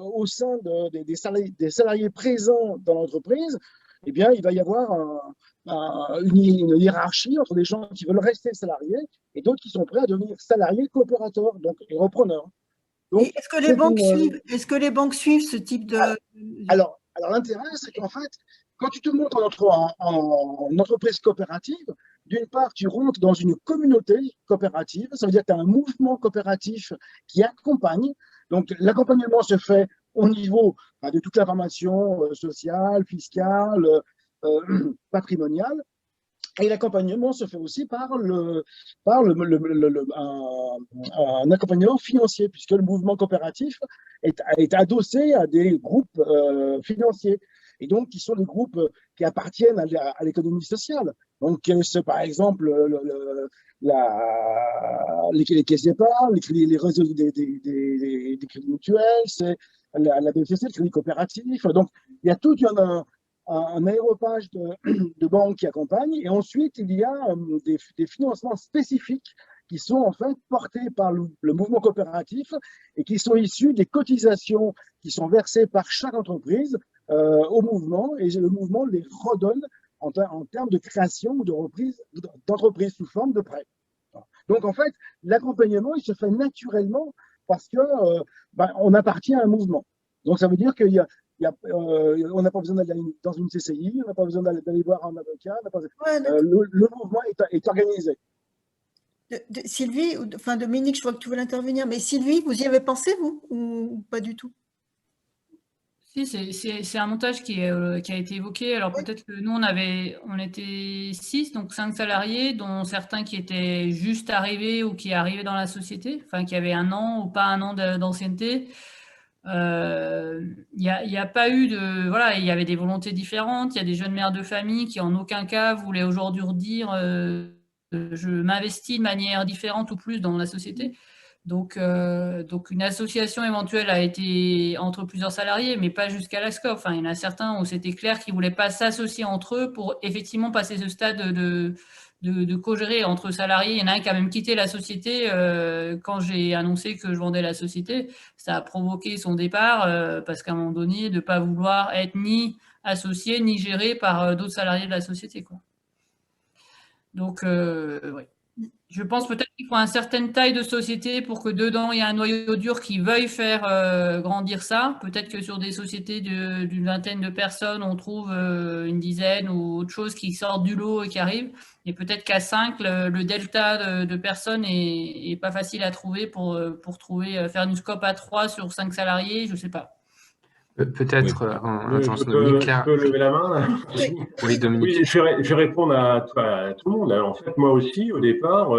au sein des salariés présents dans l'entreprise, eh bien, il va y avoir une hiérarchie entre des gens qui veulent rester salariés et d'autres qui sont prêts à devenir salariés coopérateurs, donc et repreneurs. Est-ce que les banques suivent ce type de... Alors l'intérêt, c'est qu'en fait, quand tu te montes en entreprise coopérative, d'une part, tu rentres dans une communauté coopérative, ça veut dire que tu as un mouvement coopératif qui accompagne. Donc, l'accompagnement se fait au niveau de toute l'information sociale, fiscale, patrimoniale. Et l'accompagnement se fait aussi par un accompagnement financier, puisque le mouvement coopératif est adossé à des groupes financiers, et donc qui sont des groupes qui appartiennent à l'économie sociale. Donc, c'est par exemple les caisses d'épargne, les réseaux des crédits mutuels, c'est la BFC, le crédit coopératif. Donc, il y a tout un aéropage de banques qui accompagnent, et ensuite il y a des financements spécifiques qui sont en fait portés par le mouvement coopératif et qui sont issus des cotisations qui sont versées par chaque entreprise au mouvement, et le mouvement les redonne en termes de création ou de reprise d'entreprise sous forme de prêt. Donc en fait, l'accompagnement il se fait naturellement parce que on appartient à un mouvement. Donc ça veut dire qu'il y a on n'a pas besoin d'aller dans une CCI, on n'a pas besoin d'aller voir un avocat. Le mouvement est organisé. Sylvie, enfin Dominique, je vois que tu veux intervenir, mais Sylvie, vous y avez pensé, vous, ou pas du tout? Si, c'est un montage qui a été évoqué. Alors peut-être que nous, on était 6, donc 5 salariés, dont certains qui étaient juste arrivés ou qui arrivaient dans la société, enfin qui avaient 1 an ou pas 1 an d'ancienneté. Il n'y a pas eu de... Voilà, il y avait des volontés différentes. Il y a des jeunes mères de famille qui en aucun cas voulaient aujourd'hui dire je m'investis de manière différente ou plus dans la société. Donc une association éventuelle a été entre plusieurs salariés, mais pas jusqu'à la SCOP. Enfin, il y en a certains où c'était clair qu'ils ne voulaient pas s'associer entre eux pour effectivement passer ce stade de co-gérer entre salariés. Il y en a un qui a même quitté la société quand j'ai annoncé que je vendais la société. Ça a provoqué son départ parce qu'à un moment donné, de ne pas vouloir être ni associé ni géré par d'autres salariés de la société, quoi. Donc, oui. Je pense peut-être qu'il faut une certaine taille de société pour que dedans, il y ait un noyau dur qui veuille faire grandir ça. Peut-être que sur des sociétés d'une vingtaine de personnes, on trouve une dizaine ou autre chose qui sort du lot et qui arrive. Et peut-être qu'à 5, le delta de personnes n'est pas facile à trouver pour faire une scope à 3 sur 5 salariés, je ne sais pas. Peut-être, je peux lever la main. Oui, Dominique. Oui, je vais répondre à tout le monde. En fait, moi aussi, au départ,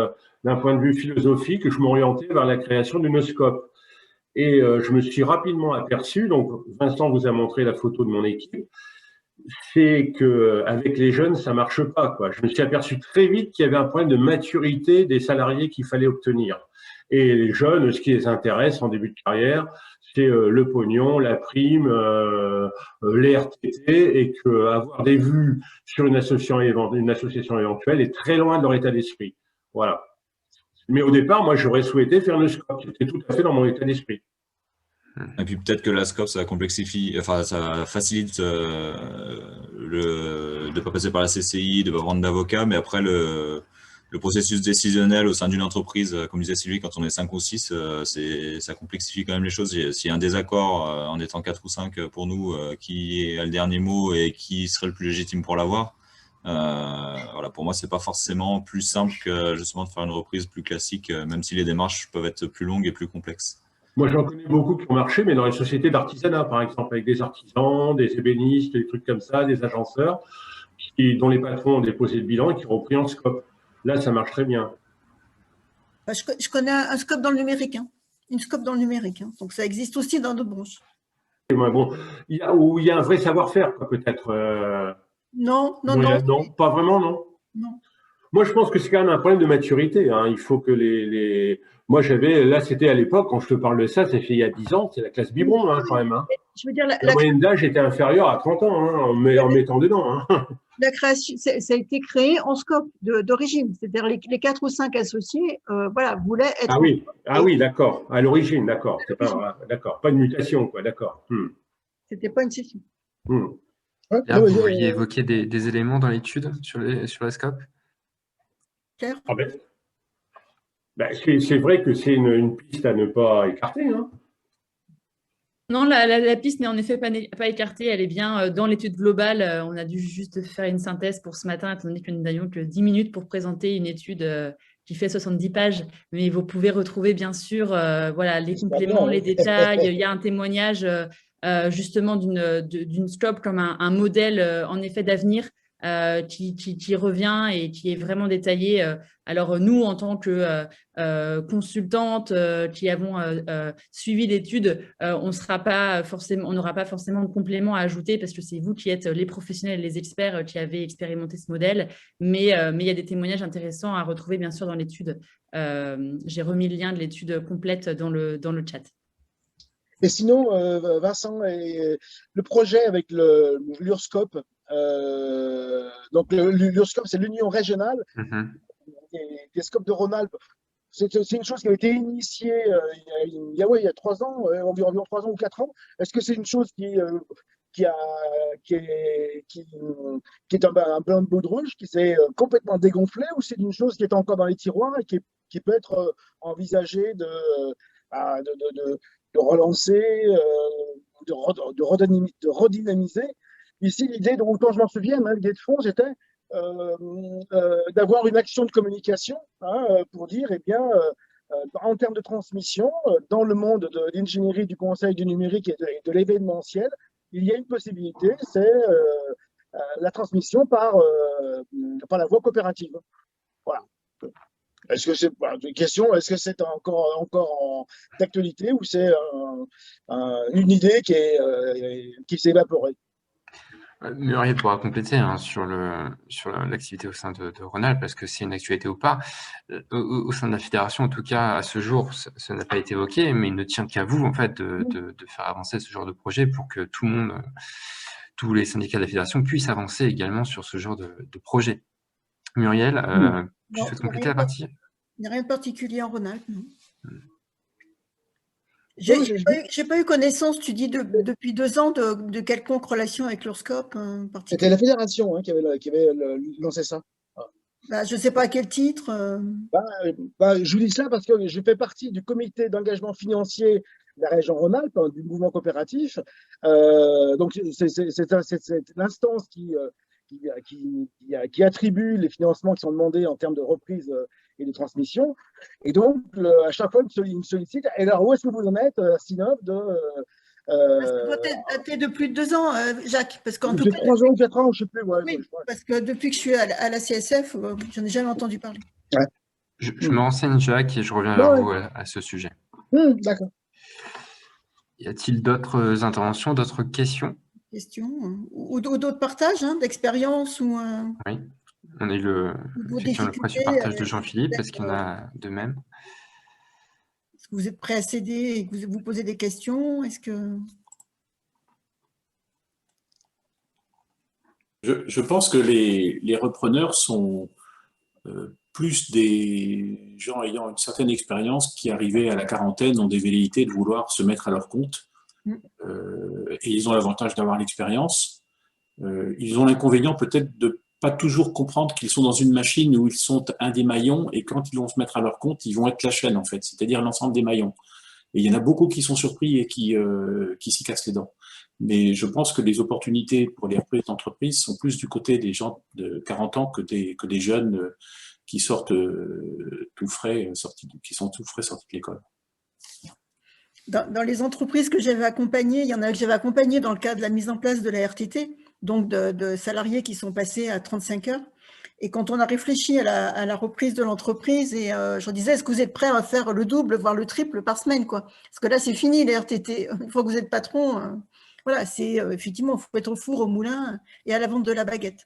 d'un point de vue philosophique, je m'orientais vers la création d'une scope. Et je me suis rapidement aperçu, donc Vincent vous a montré la photo de mon équipe, c'est qu'avec les jeunes, ça ne marche pas, quoi. Je me suis aperçu très vite qu'il y avait un problème de maturité des salariés qu'il fallait obtenir. Et les jeunes, ce qui les intéresse en début de carrière, c'est le pognon, la prime, les RTT, et qu'avoir des vues sur une association éventuelle est très loin de leur état d'esprit. Voilà. Mais au départ, moi, j'aurais souhaité faire une scope. C'était tout à fait dans mon état d'esprit. Et puis peut-être que la scope, ça complexifie, enfin, ça facilite de ne pas passer par la CCI, de ne pas prendre d'avocat, mais après, le processus décisionnel au sein d'une entreprise, comme disait Sylvie, quand on est 5 ou 6, ça complexifie quand même les choses. S'il y a un désaccord en étant 4 ou 5 pour nous, qui a le dernier mot et qui serait le plus légitime pour l'avoir, voilà, pour moi, c'est pas forcément plus simple que justement de faire une reprise plus classique, même si les démarches peuvent être plus longues et plus complexes. Moi, j'en connais beaucoup qui ont marché, mais dans les sociétés d'artisanat, par exemple, avec des artisans, des ébénistes, des trucs comme ça, des agenceurs, dont les patrons ont déposé le bilan et qui ont repris en scope. Là, ça marche très bien. Je connais un scope dans le numérique, une scope dans le numérique. Donc, ça existe aussi dans d'autres branches. Bon, il y a un vrai savoir-faire, peut-être. Non, pas vraiment, non. Moi, je pense que c'est quand même un problème de maturité. Il faut que Moi, là, c'était à l'époque, quand je te parle de ça, ça fait il y a 10 ans, c'est la classe biberon, quand même. Je veux dire, la moyenne d'âge était inférieure à 30 ans, en mettant dedans. La création, ça a été créé en scope d'origine. C'est-à-dire les 4 ou 5 associés voulaient être… Ah oui, d'accord. À l'origine, d'accord. C'est pas, d'accord. Pas de mutation, quoi. D'accord. C'était pas une session. Vous vouliez évoquer des éléments dans l'étude sur la scope? C'est vrai que c'est une piste à ne pas écarter. Non, la piste n'est en effet pas écartée, elle est bien dans l'étude globale. On a dû juste faire une synthèse pour ce matin, étant donné que nous n'avions que 10 minutes pour présenter une étude qui fait 70 pages. Mais vous pouvez retrouver bien sûr voilà, les compléments, les détails. Il y a un témoignage justement d'une scope comme un modèle en effet d'avenir qui revient et qui est vraiment détaillé. Alors nous, en tant que consultantes qui avons suivi l'étude, on n'aura pas forcément de compléments à ajouter parce que c'est vous qui êtes les professionnels et les experts qui avez expérimenté ce modèle. Mais il y a des témoignages intéressants à retrouver bien sûr dans l'étude. J'ai remis le lien de l'étude complète dans le chat. Et sinon, Vincent, le projet avec l'URSCOP, donc l'URSCOP, c'est l'Union régionale des scopes de Rhône-Alpes. C'est une chose qui a été initiée il y a 3 ans, environ 3 ans ou 4 ans. Est-ce que c'est une chose qui est un peu un baudruche, qui s'est complètement dégonflé, ou c'est une chose qui est encore dans les tiroirs et qui peut être envisagée de relancer, de redynamiser? Ici, l'idée, autant je m'en souviens, l'idée de fond, c'était d'avoir une action de communication pour dire, eh bien, en termes de transmission, dans le monde de l'ingénierie, du conseil, du numérique et de l'événementiel, il y a une possibilité, c'est la transmission par la voie coopérative. Voilà. Est-ce que c'est une question, est-ce que c'est encore d'actualité, ou c'est une idée qui s'est évaporée? Muriel pourra compléter sur l'activité au sein de Rhône-Alpes, parce que c'est une actualité ou pas. Au sein de la fédération, en tout cas, à ce jour, ça n'a pas été évoqué, mais il ne tient qu'à vous, en fait, de faire avancer ce genre de projet pour que tout le monde, tous les syndicats de la fédération puissent avancer également sur ce genre de projet. Muriel, tu souhaites compléter la partie? Il n'y a rien de particulier en Rhône-Alpes, non. J'ai pas eu connaissance, tu dis, depuis 2 ans, de quelconque relation avec l'URSCOP. C'était la fédération qui avait lancé ça. Bah, je ne sais pas à quel titre. Je vous dis ça parce que je fais partie du comité d'engagement financier de la région Rhône-Alpes, du mouvement coopératif. Donc, c'est l'instance qui attribue les financements qui sont demandés en termes de reprise et de transmission. Et donc, à chaque fois, il me sollicite. Et alors, où est-ce que vous en êtes, Sinov, Ça doit dater de plus de 2 ans, Jacques. Parce qu'en tout cas, 3 ans ou 4 ans, je ne sais plus. Oui, parce que depuis que je suis à la CSF, je n'en ai jamais entendu parler. Ouais. Je me renseigne, Jacques, et je reviens vers vous à ce sujet. D'accord. Y a-t-il d'autres interventions, d'autres questions? Ou d'autres partages d'expérience ou Oui, on a eu le précieux partage de Jean-Philippe. Est-ce qu'il y en a de même? Est-ce que vous êtes prêt à céder et que vous posez des questions? Est-ce que... Je pense que les repreneurs sont plus des gens ayant une certaine expérience qui, arrivés à la quarantaine, ont des velléités de vouloir se mettre à leur compte. Et ils ont l'avantage d'avoir l'expérience. Ils ont l'inconvénient peut-être de pas toujours comprendre qu'ils sont dans une machine où ils sont un des maillons, et quand ils vont se mettre à leur compte, ils vont être la chaîne, en fait, c'est-à-dire l'ensemble des maillons. Et il y en a beaucoup qui sont surpris et qui s'y cassent les dents. Mais je pense que les opportunités pour les reprises d'entreprise sont plus du côté des gens de 40 ans que des jeunes qui sortent tout frais, sortis de l'école. Dans les entreprises que j'avais accompagnées, il y en a que j'avais accompagnées dans le cadre de la mise en place de la RTT, donc de salariés qui sont passés à 35 heures. Et quand on a réfléchi à la reprise de l'entreprise, et je disais, est-ce que vous êtes prêts à faire le double, voire le triple par semaine, quoi? Parce que là, c'est fini les RTT. Une fois que vous êtes patron, voilà, c'est effectivement, il faut être au four, au moulin et à la vente de la baguette.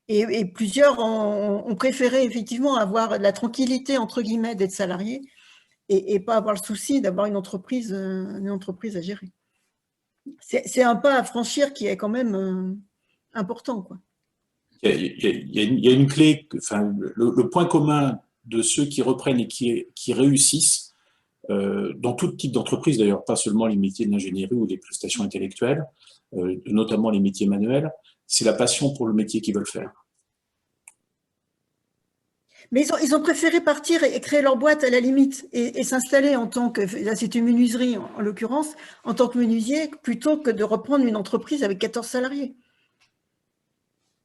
Et plusieurs ont préféré effectivement avoir de la tranquillité, entre guillemets, d'être salarié et pas avoir le souci d'avoir une entreprise à gérer. C'est un pas à franchir qui est quand même important, quoi. Il y a une clé, enfin, le point commun de ceux qui reprennent et qui réussissent, dans tout type d'entreprise d'ailleurs, pas seulement les métiers de l'ingénierie ou des prestations intellectuelles, notamment les métiers manuels, c'est la passion pour le métier qu'ils veulent faire. Mais ils ont préféré partir et créer leur boîte à la limite et s'installer en tant que, là c'est une menuiserie en l'occurrence, en tant que menuisier, plutôt que de reprendre une entreprise avec 14 salariés.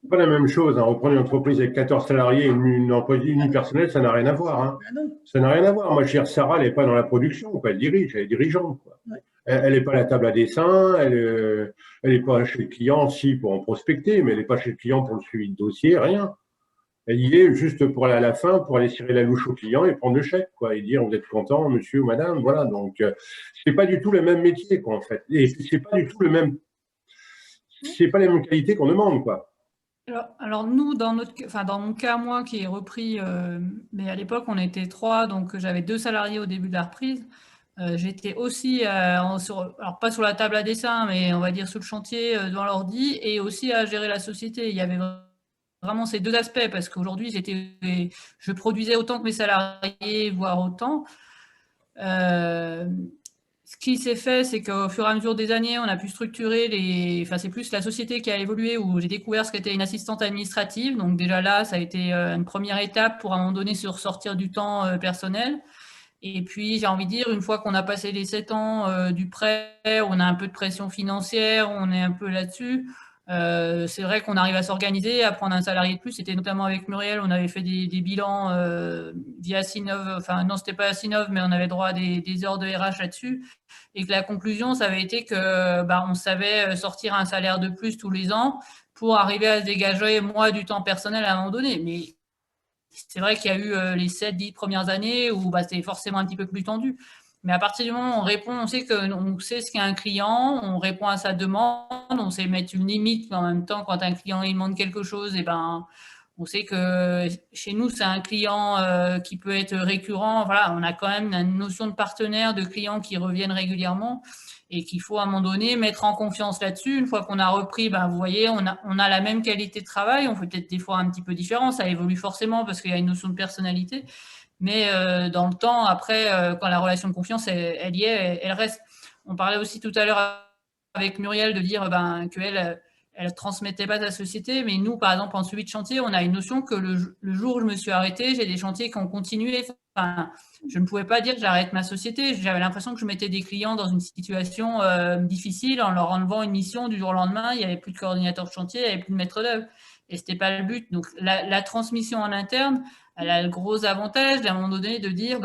C'est pas la même chose, hein. Reprendre une entreprise avec 14 salariés et une employée unipersonnelle, ça n'a rien à voir. Hein. Ah non. Ça n'a rien à voir. Moi, chère Sarah, elle n'est pas dans la production, quoi. Elle dirige, elle est dirigeante, quoi. Ouais. Elle n'est pas à la table à dessin, elle n'est pas chez le client, si, pour en prospecter, mais elle n'est pas chez le client pour le suivi de dossier, rien. Elle y est juste pour aller à la fin, pour aller cirer la louche au client et prendre le chèque, quoi, et dire vous êtes content, monsieur ou madame, voilà. Donc, c'est pas du tout le même métier, quoi, en fait. Et c'est pas du tout le même, c'est pas les mêmes qualités qu'on demande, quoi. Alors nous, dans mon cas, moi qui ai repris, mais à l'époque on était 3, donc j'avais 2 salariés au début de la reprise. J'étais aussi, alors pas sur la table à dessin, mais on va dire sur le chantier devant l'ordi et aussi à gérer la société. Il y avait vraiment ces 2 aspects parce qu'aujourd'hui je produisais autant que mes salariés, voire autant. Ce qui s'est fait, c'est qu'au fur et à mesure des années, on a pu structurer enfin, c'est plus la société qui a évolué où j'ai découvert ce qu'était une assistante administrative. Donc déjà là, ça a été une première étape pour à un moment donné se ressortir du temps personnel. Et puis, j'ai envie de dire, une fois qu'on a passé les 7 ans du prêt, on a un peu de pression financière, on est un peu là-dessus. C'est vrai qu'on arrive à s'organiser, à prendre un salarié de plus. C'était notamment avec Muriel, on avait fait des bilans via Sinov, enfin non, c'était pas Sinov, mais on avait droit à des heures de RH là-dessus. Et que la conclusion, ça avait été que on savait sortir un salaire de plus tous les ans pour arriver à se dégager, moi, du temps personnel à un moment donné. Mais c'est vrai qu'il y a eu les 7-10 premières années où c'était forcément un petit peu plus tendu. Mais à partir du moment où on répond, on sait ce qu'est un client, on répond à sa demande, on sait mettre une limite, mais en même temps, quand un client il demande quelque chose, on sait que chez nous, c'est un client qui peut être récurrent. Voilà, on a quand même une notion de partenaire, de clients qui reviennent régulièrement et qu'il faut à un moment donné mettre en confiance là-dessus. Une fois qu'on a repris, vous voyez, on a la même qualité de travail, on fait peut-être des fois un petit peu différent, ça évolue forcément parce qu'il y a une notion de personnalité. Mais dans le temps, après, quand la relation de confiance, elle y est, elle reste. On parlait aussi tout à l'heure avec Muriel de dire qu'elle elle transmettait pas sa société. Mais nous, par exemple, en suivi de chantier, on a une notion que le jour où je me suis arrêtée, j'ai des chantiers qui ont continué. Enfin, je ne pouvais pas dire que j'arrête ma société. J'avais l'impression que je mettais des clients dans une situation difficile en leur enlevant une mission du jour au lendemain. Il n'y avait plus de coordinateur de chantier, il n'y avait plus de maître d'œuvre. Et ce n'était pas le but. Donc, la transmission en interne, elle a le gros avantage à un moment donné de dire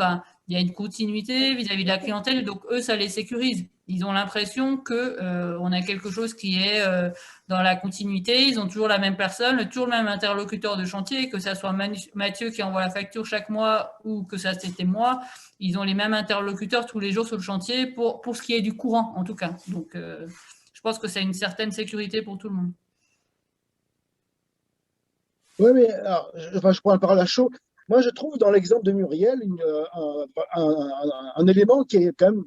il y a une continuité vis-à-vis de la clientèle, donc eux, ça les sécurise. Ils ont l'impression qu'on a quelque chose qui est dans la continuité, ils ont toujours la même personne, toujours le même interlocuteur de chantier, que ça soit Mathieu qui envoie la facture chaque mois ou que ça c'était moi, ils ont les mêmes interlocuteurs tous les jours sur le chantier pour ce qui est du courant en tout cas. Donc je pense que c'est une certaine sécurité pour tout le monde. Oui, mais alors, je prends la parole à chaud. Moi, je trouve dans l'exemple de Muriel un élément qui est quand même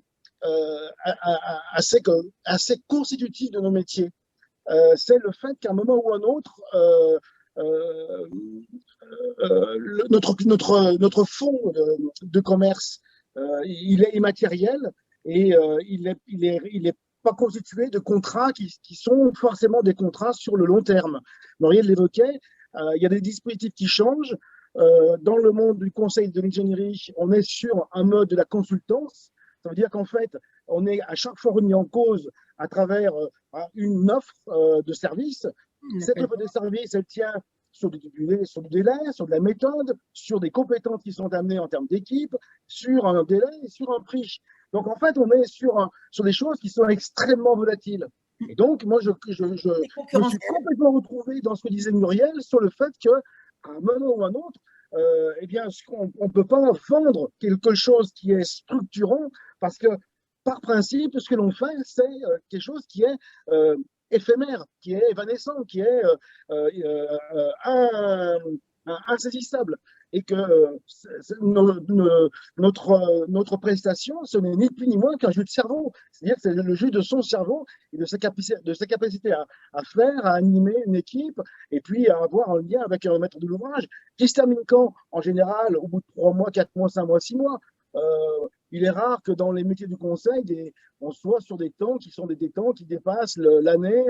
assez constitutif de nos métiers. C'est le fait qu'à un moment ou un autre, notre fonds de commerce, il est immatériel et il est pas constitué de contrats qui sont forcément des contrats sur le long terme. Muriel l'évoquait. Il y a des dispositifs qui changent. Dans le monde du conseil de l'ingénierie, on est sur un mode de la consultance. Ça veut dire qu'en fait, on est à chaque fois remis en cause à travers une offre de service. Cette offre de service, elle tient sur du délai, sur de la méthode, sur des compétences qui sont amenées en termes d'équipe, sur un délai et sur un prix. Donc en fait, on est sur des choses qui sont extrêmement volatiles. Et donc, moi, je me suis complètement retrouvé dans ce que disait Muriel sur le fait qu'à un moment ou un autre, on ne peut pas vendre quelque chose qui est structurant parce que, par principe, ce que l'on fait, c'est quelque chose qui est éphémère, qui est évanescent, qui est insaisissable. Et que notre prestation, ce n'est ni plus ni moins qu'un jeu de cerveau. C'est-à-dire que c'est le jeu de son cerveau et de sa capacité à faire, à animer une équipe et puis à avoir un lien avec un maître de l'ouvrage qui se termine quand? En général, au bout de 3 mois, 4 mois, 5 mois, 6 mois. Il est rare que dans les métiers du conseil, on soit sur des temps qui sont des temps qui dépassent l'année,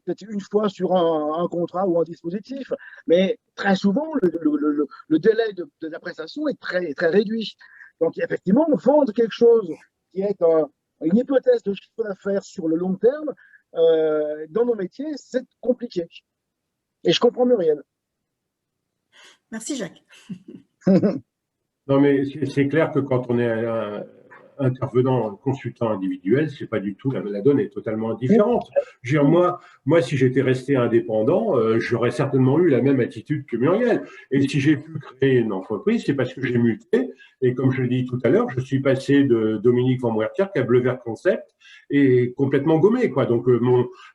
peut-être une fois sur un contrat ou un dispositif, mais très souvent, le délai de la prestation est très, très réduit. Donc, effectivement, vendre quelque chose qui est une hypothèse de chiffre d'affaires sur le long terme, dans nos métiers, c'est compliqué. Et je comprends Muriel. Merci, Jacques. Non, mais c'est clair que quand on est intervenant, consultant individuel, c'est pas du tout, la donne est totalement différente. Je veux dire, moi, si j'étais resté indépendant, j'aurais certainement eu la même attitude que Muriel. Et si j'ai pu créer une entreprise, c'est parce que j'ai muté. Et comme je l'ai dit tout à l'heure, je suis passé de Dominique Van Werkerk à Bleu Vert Concept et complètement gommé, quoi. Donc,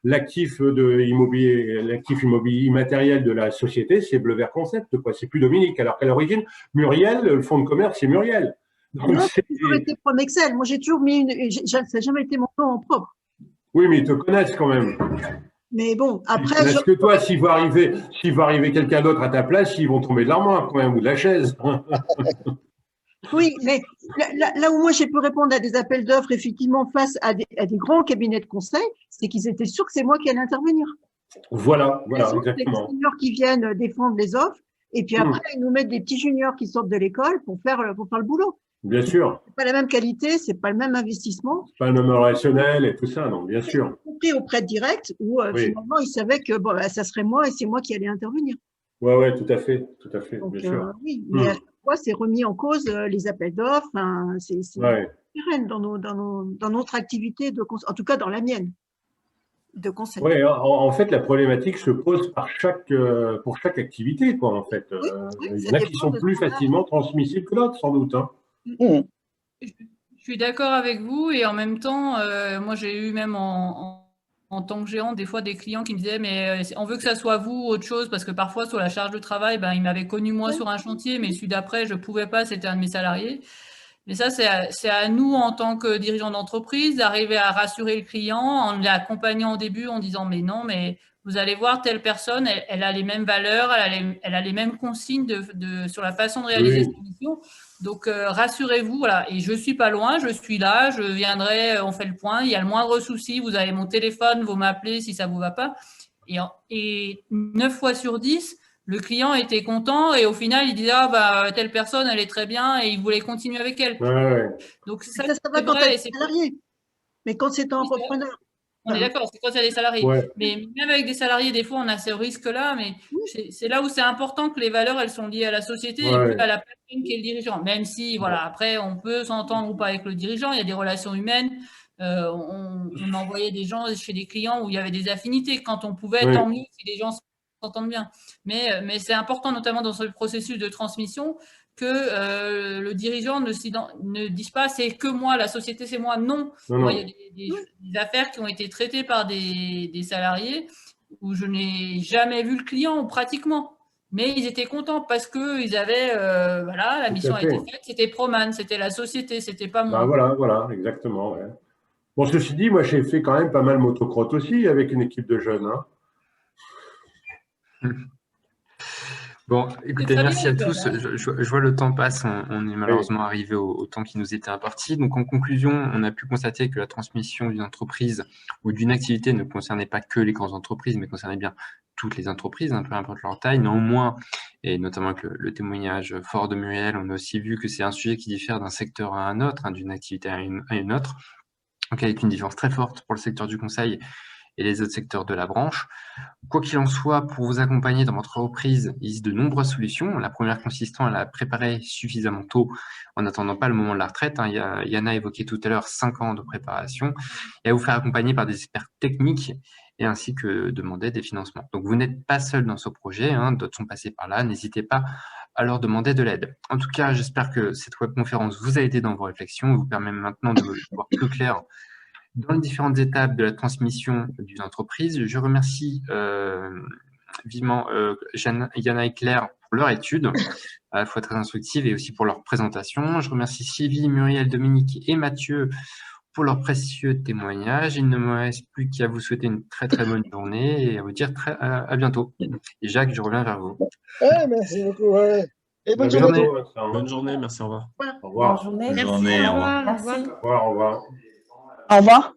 l'actif immobilier immatériel de la société, c'est Bleu Vert Concept, quoi. C'est plus Dominique. Alors qu'à l'origine, Muriel, le fonds de commerce, c'est Muriel. Donc, non, j'ai toujours été Promexel. Moi, j'ai toujours mis ça n'a jamais été mon nom en propre. Oui, mais ils te connaissent quand même. Mais bon, après. Est-ce que toi, s'il va arriver quelqu'un d'autre à ta place, ils vont tomber de l'armoire quand même, ou de la chaise. Oui, mais là où moi j'ai pu répondre à des appels d'offres, effectivement, face à des grands cabinets de conseil, c'est qu'ils étaient sûrs que c'est moi qui allais intervenir. Voilà, exactement. C'est les seniors qui viennent défendre les offres, et puis après, ils nous mettent des petits juniors qui sortent de l'école pour faire le boulot. Bien sûr. C'est pas la même qualité, c'est pas le même investissement. C'est pas le même relationnel et tout ça, non, bien sûr. Y compris au prêt direct, où finalement, ils savaient que bon, ça serait moi et c'est moi qui allais intervenir. Ouais, tout à fait, Donc, bien sûr. Oui, mais à chaque fois, c'est remis en cause les appels d'offres. Hein, c'est pérenne dans notre activité, en tout cas dans la mienne, de conseil. Oui, en fait, la problématique se pose pour chaque activité, quoi, en fait. Il y en a qui sont plus facilement transmissibles que d'autres, sans doute. Hein. Je suis d'accord avec vous et en même temps, moi j'ai eu même en tant que géant des fois des clients qui me disaient mais on veut que ça soit vous autre chose parce que parfois sur la charge de travail, ils m'avaient connu moi sur un chantier mais celui d'après je pouvais pas, c'était un de mes salariés. Mais ça c'est à nous en tant que dirigeants d'entreprise d'arriver à rassurer le client en l'accompagnant au début en disant mais non mais vous allez voir telle personne, elle a les mêmes valeurs, elle a les mêmes consignes sur la façon de réaliser cette mission. Donc, rassurez-vous, voilà. Et je suis pas loin, je suis là, je viendrai, on fait le point. Il y a le moindre souci, vous avez mon téléphone, vous m'appelez si ça vous va pas. Et 9 fois sur 10, le client était content et au final, il disait telle personne, elle est très bien et il voulait continuer avec elle. Ouais. Donc, ça va quand tu es salarié. Mais quand c'est un entrepreneur. On est d'accord, c'est quand il y a des salariés. Ouais. Mais même avec des salariés, des fois, on a ce risque-là. Mais c'est là où c'est important que les valeurs, elles sont liées à la société et plus à la personne qui est le dirigeant. Même si, voilà, après, on peut s'entendre ou pas avec le dirigeant. Il y a des relations humaines. On envoyait des gens chez des clients où il y avait des affinités. Quand on pouvait, tant mieux si les gens s'entendent bien. Mais c'est important, notamment dans ce processus de transmission, que le dirigeant ne dise pas c'est que moi, la société c'est moi. Non. Moi, il y a des affaires qui ont été traitées par des salariés où je n'ai jamais vu le client pratiquement. Mais ils étaient contents parce qu'ils avaient, la mission a été faite, c'était Proman, c'était la société, c'était pas moi. Voilà, exactement. Ouais. Bon, ceci dit, moi j'ai fait quand même pas mal motocross aussi avec une équipe de jeunes. Bon, écoutez, merci à tous. Je vois le temps passe, on est malheureusement arrivé au temps qui nous était imparti. Donc, en conclusion, on a pu constater que la transmission d'une entreprise ou d'une activité ne concernait pas que les grandes entreprises, mais concernait bien toutes les entreprises, peu importe leur taille. Néanmoins, et notamment avec le témoignage fort de Muriel, on a aussi vu que c'est un sujet qui diffère d'un secteur à un autre, d'une activité à une autre. Donc, avec une différence très forte pour le secteur du conseil et les autres secteurs de la branche. Quoi qu'il en soit, pour vous accompagner dans votre entreprise, il existe de nombreuses solutions. La première consistant à la préparer suffisamment tôt en n'attendant pas le moment de la retraite. Yana a évoqué tout à l'heure 5 ans de préparation et à vous faire accompagner par des experts techniques et ainsi que demander des financements. Donc, vous n'êtes pas seul dans ce projet, d'autres sont passés par là. N'hésitez pas à leur demander de l'aide. En tout cas, j'espère que cette webconférence vous a aidé dans vos réflexions, vous permet maintenant de voir plus clair dans les différentes étapes de la transmission d'une entreprise. Je remercie vivement Yana et Claire pour leur étude, à la fois très instructive et aussi pour leur présentation. Je remercie Sylvie, Muriel, Dominique et Mathieu pour leurs précieux témoignages. Il ne me reste plus qu'à vous souhaiter une très très bonne journée et à vous dire à bientôt. Et Jacques, je reviens vers vous. Merci beaucoup. Et bonne journée. Bonne journée, merci, au revoir. Au revoir. Bonne journée. Bonne journée, au revoir. Merci. Au revoir. Au revoir.